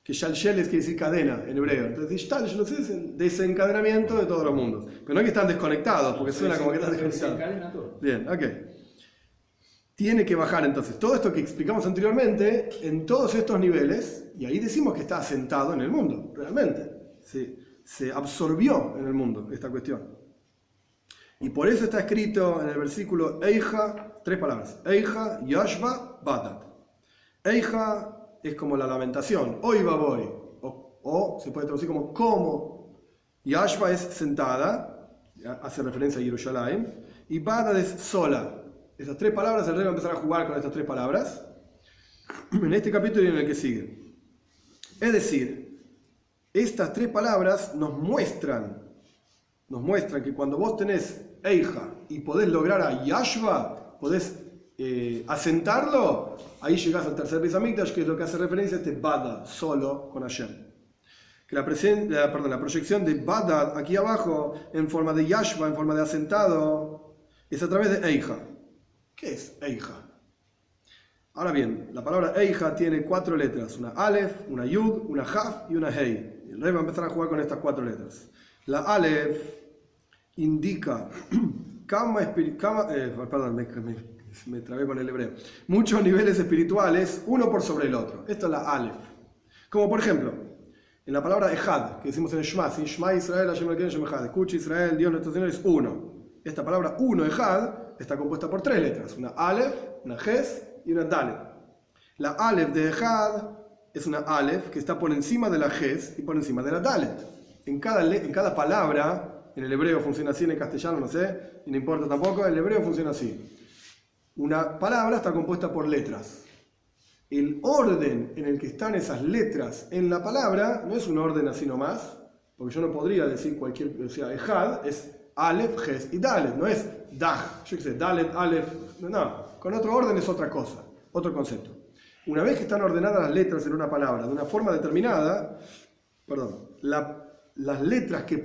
A: Que Shalsheles quiere decir cadena en hebreo. Entonces Ishtalshelus es el desencadenamiento de todos los mundos. Pero no es que están desconectados, porque suena como que están desconectados.
B: Desencadena todo.
A: Bien, ok. Tiene que bajar entonces todo esto que explicamos anteriormente en todos estos niveles, y ahí decimos que está asentado en el mundo, realmente. Se absorbió en el mundo esta cuestión. Y por eso está escrito en el versículo Eija, 3 palabras, Eija Yashva Badat. Eija es como la lamentación, hoy va voy, o se puede traducir como. Yashva es sentada, hace referencia a Jerusalén, y Badad es sola. Esas tres palabras, el rey va a empezar a jugar con estas tres palabras en este capítulo y en el que sigue. Es decir, estas tres palabras nos muestran que cuando vos tenés Eija y podés lograr a Yashva, podés asentarlo, ahí llegás al tercer Beis Hamikdash, que es lo que hace referencia a este Badad, solo con Hashem. Que la proyección de Badad aquí abajo, en forma de Yashva, en forma de asentado, es a través de Eija. ¿Qué es Eija? Ahora bien, la palabra Eija tiene 4 letras, una Aleph, una Yud, una Haf y una Hei. El rey va a empezar a jugar con estas 4 letras. La Aleph indica me trabé con el hebreo. Muchos niveles espirituales, uno por sobre el otro. Esto es la Aleph. Como por ejemplo, en la palabra Ejad, que decimos en el Shema, ¿sí? Shema Israel, Hashem Elokeinu Hashem Ejad. Escucha Israel, Dios nuestro Señor es uno. Esta palabra uno, Ejad, está compuesta por 3 letras. Una Aleph, una Ges y una Dalet. La Aleph de Ejad es una Aleph que está por encima de la Ges y por encima de la Dalet. En cada palabra, en el hebreo funciona así, en el castellano no sé, y no importa tampoco, en el hebreo funciona así. Una palabra está compuesta por letras. El orden en el que están esas letras en la palabra no es un orden así nomás, porque yo no podría decir cualquier, o sea, Ejad es Aleph, Ges y Dalet, no es Daj, yo qué sé, Dalet, Aleph, no, con otro orden es otra cosa, otro concepto. Una vez que están ordenadas las letras en una palabra de una forma determinada, las letras que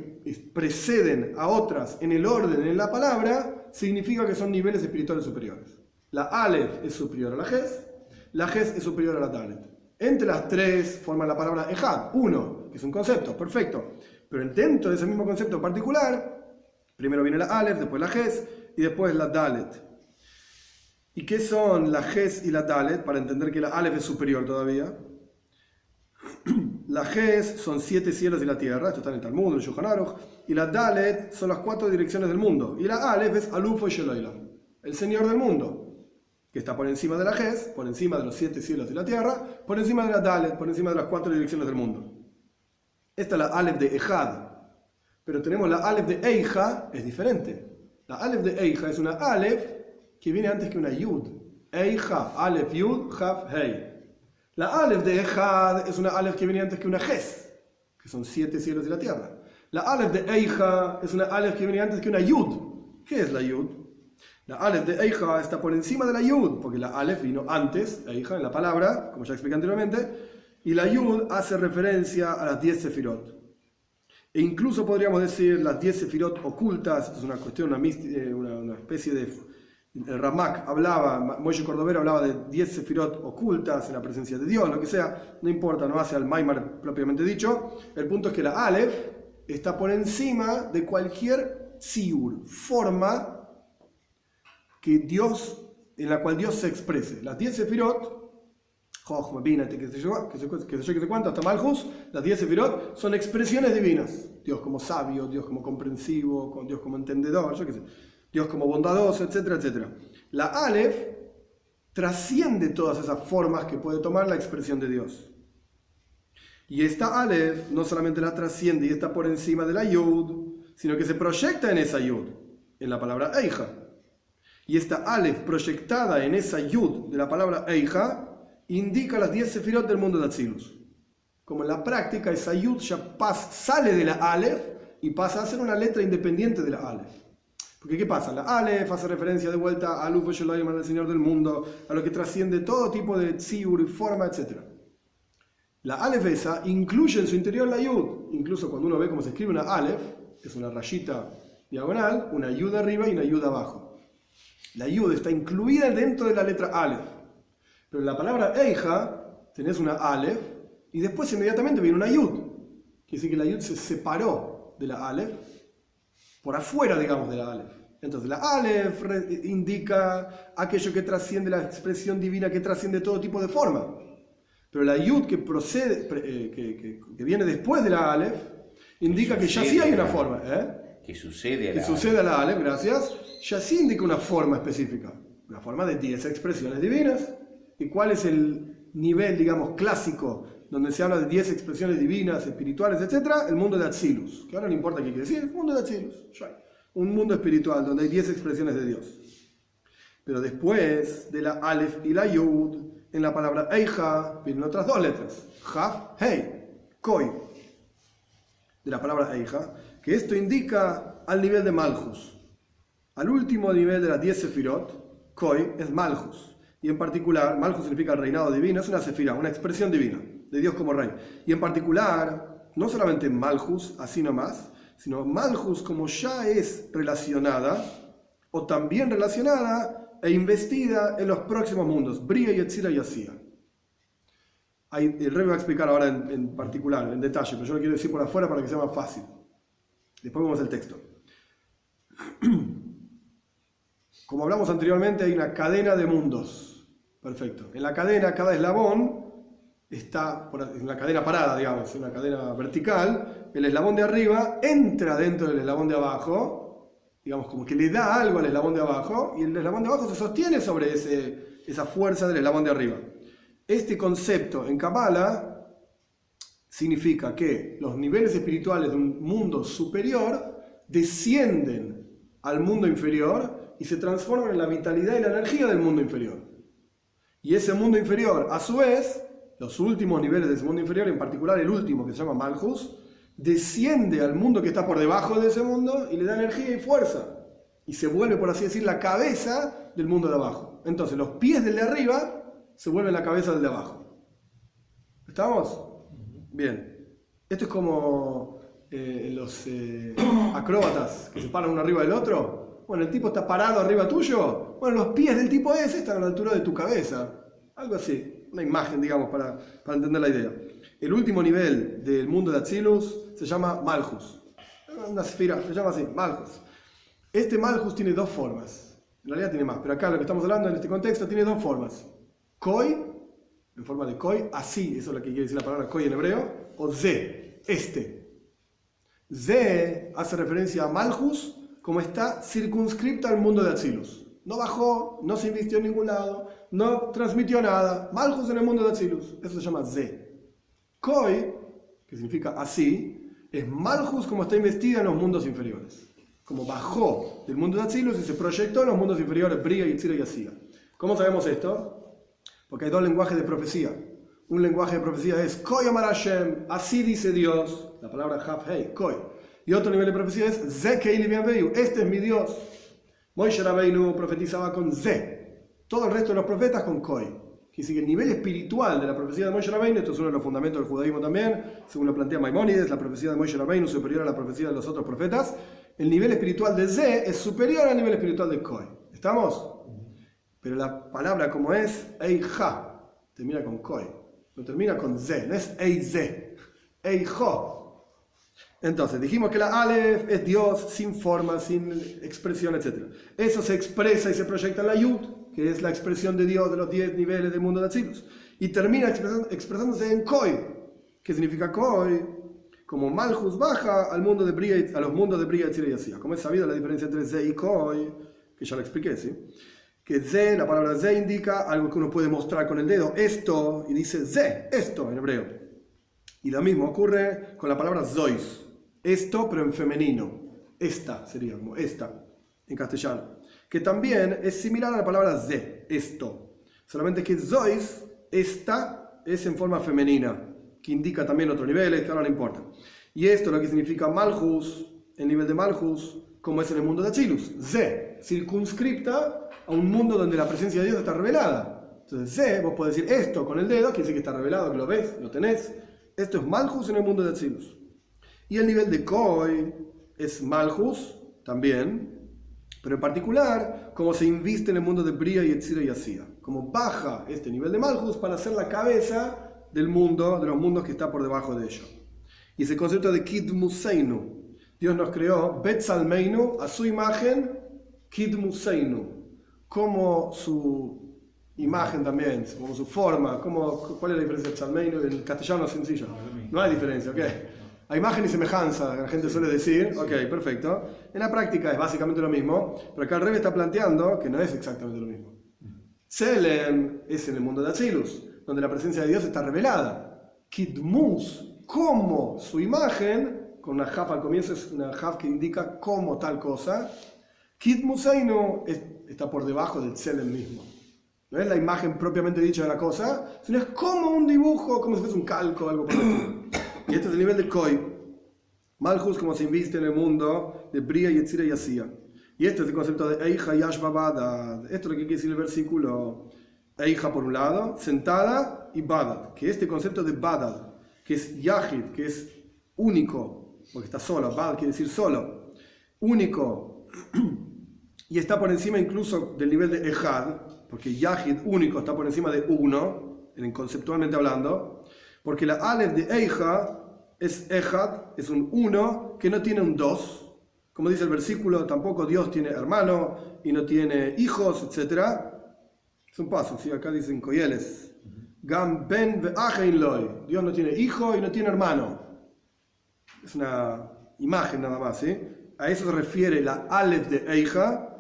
A: preceden a otras en el orden en la palabra, significa que son niveles espirituales superiores. La Aleph es superior a la Ges es superior a la Dalet. Entre las tres forman la palabra Ejad, uno, que es un concepto, perfecto. Pero dentro de ese mismo concepto particular, primero viene la Aleph, después la Ges y después la Dalet. ¿Y qué son la Ges y la Dalet? Para entender que la Aleph es superior todavía. La Ges son 7 cielos y la tierra, esto está en el Talmud, en el Shulchan Aruch, y la Dalet son las 4 direcciones del mundo. Y la Aleph es Alufo Shel Olam, el Señor del mundo, que está por encima de la Ges, por encima de los 7 cielos y la tierra, por encima de la Dalet, por encima de las 4 direcciones del mundo. Esta es la Aleph de Ejad. Pero tenemos la Aleph de Eija, es diferente. La Aleph de Eija es una Aleph que viene antes que una Yud. Eija, Aleph, Yud, Haf, Hei. La Aleph de Ejad es una Aleph que viene antes que una Ges, que son 7 cielos y la tierra. La Aleph de Eija es una Aleph que viene antes que una Yud. ¿Qué es la Yud? La Aleph de Eija está por encima de la Yud, porque la Aleph vino antes, Eija, en la palabra, como ya expliqué anteriormente, y la Yud hace referencia a las 10 Sefirot. E incluso podríamos decir las 10 Sefirot ocultas, esto es una cuestión, una especie de... El Ramak hablaba, Moshe Cordovero hablaba de 10 Sefirot ocultas en la presencia de Dios, lo que sea, no importa, no hace al Maimar propiamente dicho. El punto es que la Aleph está por encima de cualquier tziur, forma en la cual Dios se exprese. Las 10 Sefirot, Jochma, Bina, que sé yo, que sé cuánto, hasta Malchus, las 10 Sefirot son expresiones divinas. Dios como sabio, Dios como comprensivo, Dios como entendedor, yo qué sé. Dios como bondadoso, etcétera, etcétera. La Aleph trasciende todas esas formas que puede tomar la expresión de Dios. Y esta Aleph no solamente la trasciende y está por encima de la Yud, sino que se proyecta en esa Yud, en la palabra Eija. Y esta Aleph proyectada en esa Yud de la palabra Eija indica las 10 Sefirot del mundo de Atzilus. Como en la práctica esa Yud ya sale de la Aleph y pasa a ser una letra independiente de la Aleph. Porque ¿qué pasa? La Aleph hace referencia de vuelta a Aluf Sheloim, al Señor del mundo, a lo que trasciende todo tipo de tziur y forma, etc. La Aleph esa incluye en su interior la Yud. Incluso cuando uno ve cómo se escribe una Aleph, es una rayita diagonal, una Yud arriba y una Yud abajo. La Yud está incluida dentro de la letra Aleph. Pero en la palabra Eija tenés una Aleph y después inmediatamente viene una Yud. Quiere decir que la Yud se separó de la Aleph, por afuera, digamos, de la Aleph. Entonces, la Aleph indica aquello que trasciende la expresión divina, que trasciende todo tipo de forma. Pero la Yud que viene después de la Aleph indica que ya sí hay una forma.
C: Que sucede
A: a la Aleph, gracias. Ya sí indica una forma específica. Una forma de 10 expresiones divinas. ¿Y cuál es el nivel, digamos, clásico donde se habla de 10 expresiones divinas, espirituales, etc.? El mundo de Atzilus. Que ahora no importa qué quiere decir, el mundo de Atzilus. un mundo espiritual donde hay 10 expresiones de Dios. Pero después de la Aleph y la Yud, en la palabra Eija vienen otras dos letras, Haf, Hei, Koi, de la palabra Eija, que esto indica al nivel de Malchus. Al último nivel de las 10 Sefirot, Koi es Malchus. Y en particular, Malchus significa el reinado divino, es una sefirá, una expresión divina, de Dios como rey. Y en particular, no solamente Malchus, así nomás, sino Malchus como ya es relacionada, o también relacionada e investida en los próximos mundos, Bria, Yetzira y Asía. El rey va a explicar ahora en particular, en detalle, pero yo lo quiero decir por afuera para que sea más fácil. Después vemos el texto. Como hablamos anteriormente, hay una cadena de mundos. Perfecto. En la cadena, cada eslabón está, en una cadena parada, digamos, en una cadena vertical. El eslabón de arriba entra dentro del eslabón de abajo, digamos, como que le da algo al eslabón de abajo, y el eslabón de abajo se sostiene sobre esa fuerza del eslabón de arriba. Este concepto en Kabbalah significa que los niveles espirituales de un mundo superior descienden al mundo inferior y se transforman en la vitalidad y la energía del mundo inferior. Y ese mundo inferior, a su vez, los últimos niveles de ese mundo inferior, en particular el último que se llama Malchus, desciende al mundo que está por debajo de ese mundo y le da energía y fuerza. Y se vuelve, por así decir, la cabeza del mundo de abajo. Entonces los pies del de arriba se vuelven la cabeza del de abajo. ¿Estamos? Bien. Esto es como los acróbatas que se paran uno arriba del otro. Bueno, el tipo está parado arriba tuyo. Bueno, los pies del tipo ese están a la altura de tu cabeza. Algo así. Una imagen, digamos, para entender la idea. El último nivel del mundo de Atzilus se llama Malchus. Una esfera, se llama así, Malchus. Este Malchus tiene dos formas. En realidad tiene más, pero acá lo que estamos hablando en este contexto tiene dos formas. Koi, en forma de Koi, así, eso es lo que quiere decir la palabra Koi en hebreo, o Ze, este. Ze hace referencia a Malchus como está circunscripta al mundo de Atzilus. No bajó, no se invistió en ningún lado, no transmitió nada. Malchus en el mundo de Atzilus, eso se llama Ze. Koi, que significa así, es Malchus como está investida en los mundos inferiores. Como bajó del mundo de Atzilus y se proyectó en los mundos inferiores, Bria, Yetzira y Asía. ¿Cómo sabemos esto? Porque hay dos lenguajes de profecía. Un lenguaje de profecía es Koi Amar Hashem, así dice Dios, la palabra Haf Hei, Koi. Y otro nivel de profecía es Ze Keili V'Aveyu, este es mi Dios. Moshe Rabbeinu profetizaba con Ze. Todo el resto de los profetas con Koi. Quiere decir que el nivel espiritual de la profecía de Moshe Rabbeinu, esto es uno de los fundamentos del judaísmo también, según lo plantea Maimónides, la profecía de Moshe Rabbeinu superior a la profecía de los otros profetas. El nivel espiritual de Ze es superior al nivel espiritual de Koi. ¿Estamos? Pero la palabra como es Eija, termina con Koi. No termina con Ze, no es Eize, Eijo. Entonces, dijimos que la Aleph es Dios sin forma, sin expresión, etc. Eso se expresa y se proyecta en la Yud, que es la expresión de Dios de los 10 niveles del mundo de Atzilus. Y termina expresándose en Koi. ¿Qué significa Koi? Como Malchus baja al mundo de Bria, a los mundos de Bria, Yetzira y Asía. Como es sabido la diferencia entre Ze y Koi, que ya lo expliqué, ¿sí? Que Ze, la palabra Ze indica algo que uno puede mostrar con el dedo, esto, y dice Ze, esto en hebreo. Y lo mismo ocurre con la palabra Zois. Esto, pero en femenino. Esta sería como esta, en castellano. Que también es similar a la palabra Ze, esto. Solamente que Zois, esta, es en forma femenina, que indica también otros niveles, que ahora no importa. Y esto lo que significa Malchus, el nivel de Malchus, como es en el mundo de Atzilus. Ze, circunscripta a un mundo donde la presencia de Dios está revelada. Entonces Ze, vos podés decir esto con el dedo, quiere decir que está revelado, que lo ves, lo tenés. Esto es Malchus en el mundo de Atzilus. Y el nivel de Koi es Malchus también, pero en particular como se inviste en el mundo de Bria, Yetzira y Asía. Como baja este nivel de Malchus para ser la cabeza del mundo, de los mundos que está por debajo de ello. Y ese concepto de Kidmuseinu. Dios nos creó Betzalmeinu, a su imagen, Kidmuseinu. Como su imagen también, como su forma, ¿cuál es la diferencia de Tzalmeinu? En castellano es sencillo. No hay diferencia, ¿ok? A imagen y semejanza, la gente suele decir, ok, perfecto. En la práctica es básicamente lo mismo, pero acá el Rebbe está planteando que no es exactamente lo mismo. Tselem es en el mundo de Atzilus, donde la presencia de Dios está revelada. Kidmus, como su imagen, con una jaf al comienzo, es una jaf que indica como tal cosa. Kitmuseinu está por debajo del tselem mismo. No es la imagen propiamente dicha de la cosa, sino es como un dibujo, como si fuese un calco, algo por el estilo. Y este es el nivel de Koi. Malchus, como se inviste en el mundo de Bria, Yetzira y Asiya. Y este es el concepto de Eija Yashba Badad. Esto es lo que quiere decir el versículo. Eija por un lado, sentada, y Badad. Que este concepto de Badad, que es Yahid, que es único, porque está solo, Badad quiere decir solo, único, y está por encima incluso del nivel de Ejad, porque Yahid único está por encima de uno, conceptualmente hablando, porque la Aleph de Eija es Ejad, es un uno que no tiene un dos. Como dice el versículo, tampoco Dios tiene hermano y no tiene hijos, etc. Es un paso, ¿sí? Acá dicen Koyeles. Gam ben ve'achein loy. Dios no tiene hijo y no tiene hermano. Es una imagen nada más, ¿sí? A eso se refiere la Aleph de Eija,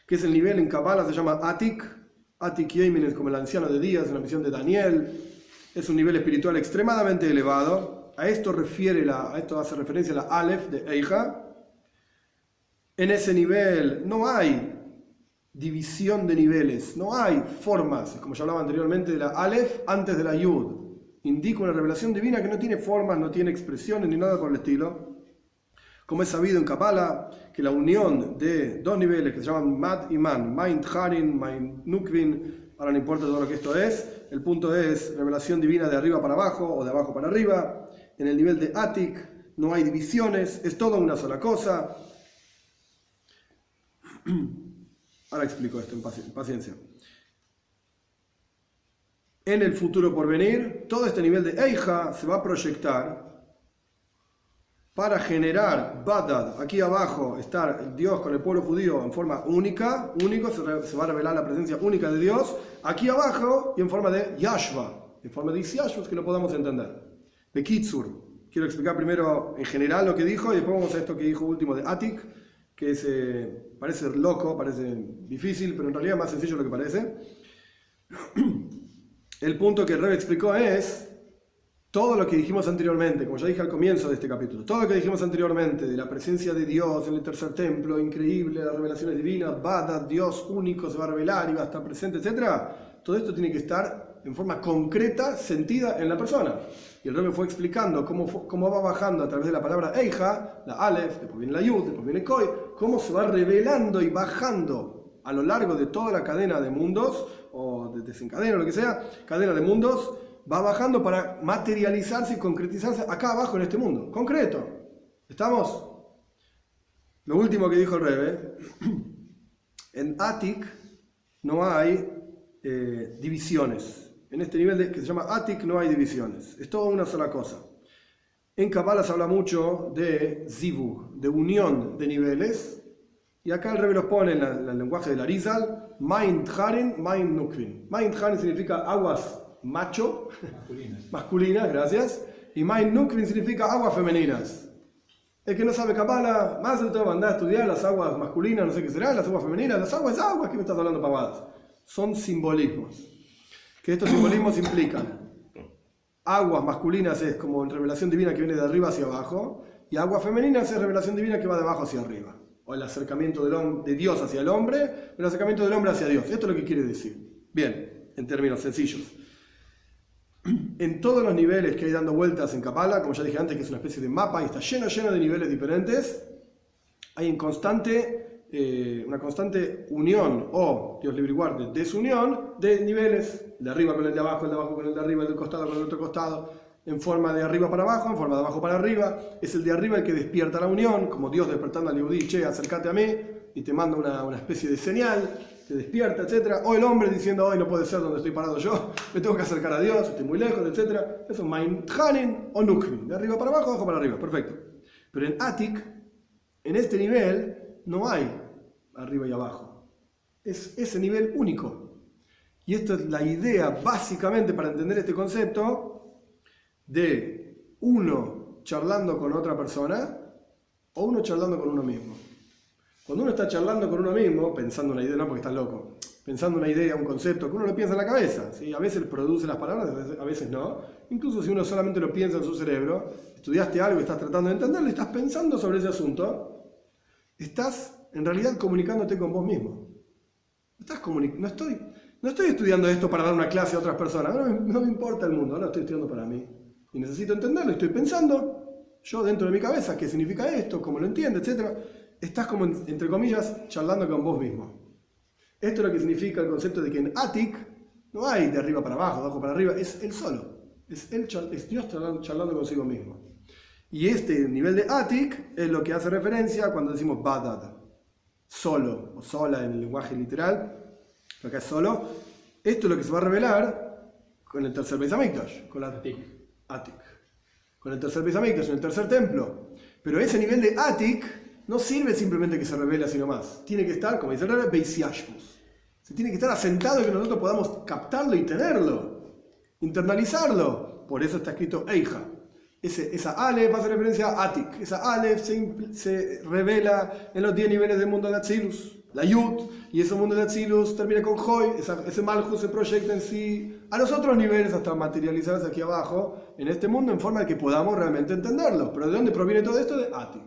A: que es el nivel en Kabbalah, se llama Atik. Atik Yemin es como el anciano de días, en la misión de Daniel. Es un nivel espiritual extremadamente elevado. A esto hace referencia la Aleph de Eija. En ese nivel no hay división de niveles, no hay formas, como ya hablaba anteriormente de la Aleph antes de la Yud. Indica una revelación divina que no tiene formas, no tiene expresiones ni nada por el estilo. Como es sabido en Kabbalah, que la unión de dos niveles que se llaman Mad y Man, Mind Harin, Mind Nukvin, ahora no importa todo lo que esto es, el punto es revelación divina de arriba para abajo o de abajo para arriba. En el nivel de Atik no hay divisiones, es todo una sola cosa. Ahora explico esto en paciencia. En el futuro por venir, todo este nivel de Eija se va a proyectar para generar Badad. Aquí abajo estar Dios con el pueblo judío en forma única, se va a revelar la presencia única de Dios, aquí abajo y en forma de Yashva, en forma de Isyashvus que lo podamos entender. De Kitsur. Quiero explicar primero en general lo que dijo y después vamos a esto que dijo último de Atik, que parece loco, parece difícil, pero en realidad es más sencillo de lo que parece. El punto que el Rebbe explicó es todo lo que dijimos anteriormente, como ya dije al comienzo de este capítulo, todo lo que dijimos anteriormente de la presencia de Dios en el tercer templo, increíble, las revelaciones divinas, Badad, Dios único se va a revelar y va a estar presente, etc. Todo esto tiene que estar en forma concreta, sentida en la persona. Y el Rebbe fue explicando cómo va bajando a través de la palabra Eija, la Aleph, después viene la Yud, después viene Koi, cómo se va revelando y bajando a lo largo de toda la cadena de mundos, o de desencadena o lo que sea, cadena de mundos, va bajando para materializarse y concretizarse acá abajo en este mundo, concreto. ¿Estamos? Lo último que dijo el Rebbe, en Atik no hay divisiones. En este nivel que se llama Atik no hay divisiones, es toda una sola cosa. En Kabbalah se habla mucho de Zivug, de unión de niveles, y acá el Rebbe los pone en el lenguaje del Arizal, Mind Harin, Mind Nukvin. Mind Harin significa aguas macho, masculinas, gracias, y Mind Nukvin significa aguas femeninas. El que no sabe Kabbalah, más de todo anda a estudiar las aguas masculinas, no sé qué será, las aguas femeninas, las aguas, ¿qué me estás hablando pavadas? Son simbolismos. Que estos simbolismos implican aguas masculinas es como en revelación divina que viene de arriba hacia abajo, y aguas femeninas es revelación divina que va de abajo hacia arriba, o el acercamiento de Dios hacia el hombre, el acercamiento del hombre hacia Dios. Esto es lo que quiere decir. Bien, en términos sencillos. En todos los niveles que hay dando vueltas en Kabbalah, como ya dije antes, que es una especie de mapa y está lleno de niveles diferentes, hay una constante unión o, Dios libre y guarde, desunión de niveles, de arriba con el de abajo, el de abajo con el de arriba, el del costado con el otro costado, en forma de arriba para abajo, en forma de abajo para arriba. Es el de arriba el que despierta la unión, como Dios despertando al Yehudí, che, acércate a mí, y te manda una especie de señal, te despierta, etc. O el hombre diciendo, hoy no puede ser donde estoy parado yo, me tengo que acercar a Dios, estoy muy lejos, etc. Eso es Mind Hanin o Nukvin, de arriba para abajo para arriba, perfecto. Pero en Atik, en este nivel, no hay arriba y abajo. Es ese nivel único. Y esta es la idea, básicamente, para entender este concepto, de uno charlando con otra persona o uno charlando con uno mismo. Cuando uno está charlando con uno mismo, pensando una idea, no porque estás loco, pensando una idea, un concepto, que uno lo piensa en la cabeza, ¿sí? A veces produce las palabras, a veces no. Incluso si uno solamente lo piensa en su cerebro, estudiaste algo, estás tratando de entenderlo y estás pensando sobre ese asunto, estás en realidad comunicándote con vos mismo. No estoy estudiando esto para dar una clase a otras personas, no me importa el mundo, ahora estoy estudiando para mí. Y necesito entenderlo, estoy pensando, yo dentro de mi cabeza, qué significa esto, cómo lo entiendo, etc. Estás como, entre comillas, charlando con vos mismo. Esto es lo que significa el concepto de que en Atik no hay de arriba para abajo, de abajo para arriba, es él solo. Es Dios charlando consigo mismo. Y este nivel de Atik es lo que hace referencia cuando decimos Badad, solo o sola en el lenguaje literal, lo que es solo. Esto es lo que se va a revelar con el tercer Beis Hamikdash, con la Atik, con el tercer Beis Hamikdash, en el tercer templo. Pero ese nivel de Atik no sirve simplemente que se revele así nomás. Tiene que estar, como dice el Rebbe, Beis Yashbus. Se tiene que estar asentado y que nosotros podamos captarlo y tenerlo, internalizarlo. Por eso está escrito Eija. Esa Aleph hace referencia a Atik. Esa Aleph se revela en los 10 niveles del mundo de Atzilus, la Yud, y ese mundo de Atzilus termina con Hoy. Ese Malchus se proyecta en sí a los otros niveles hasta materializarse aquí abajo en este mundo en forma de que podamos realmente entenderlo. Pero ¿de dónde proviene todo esto? De Atik.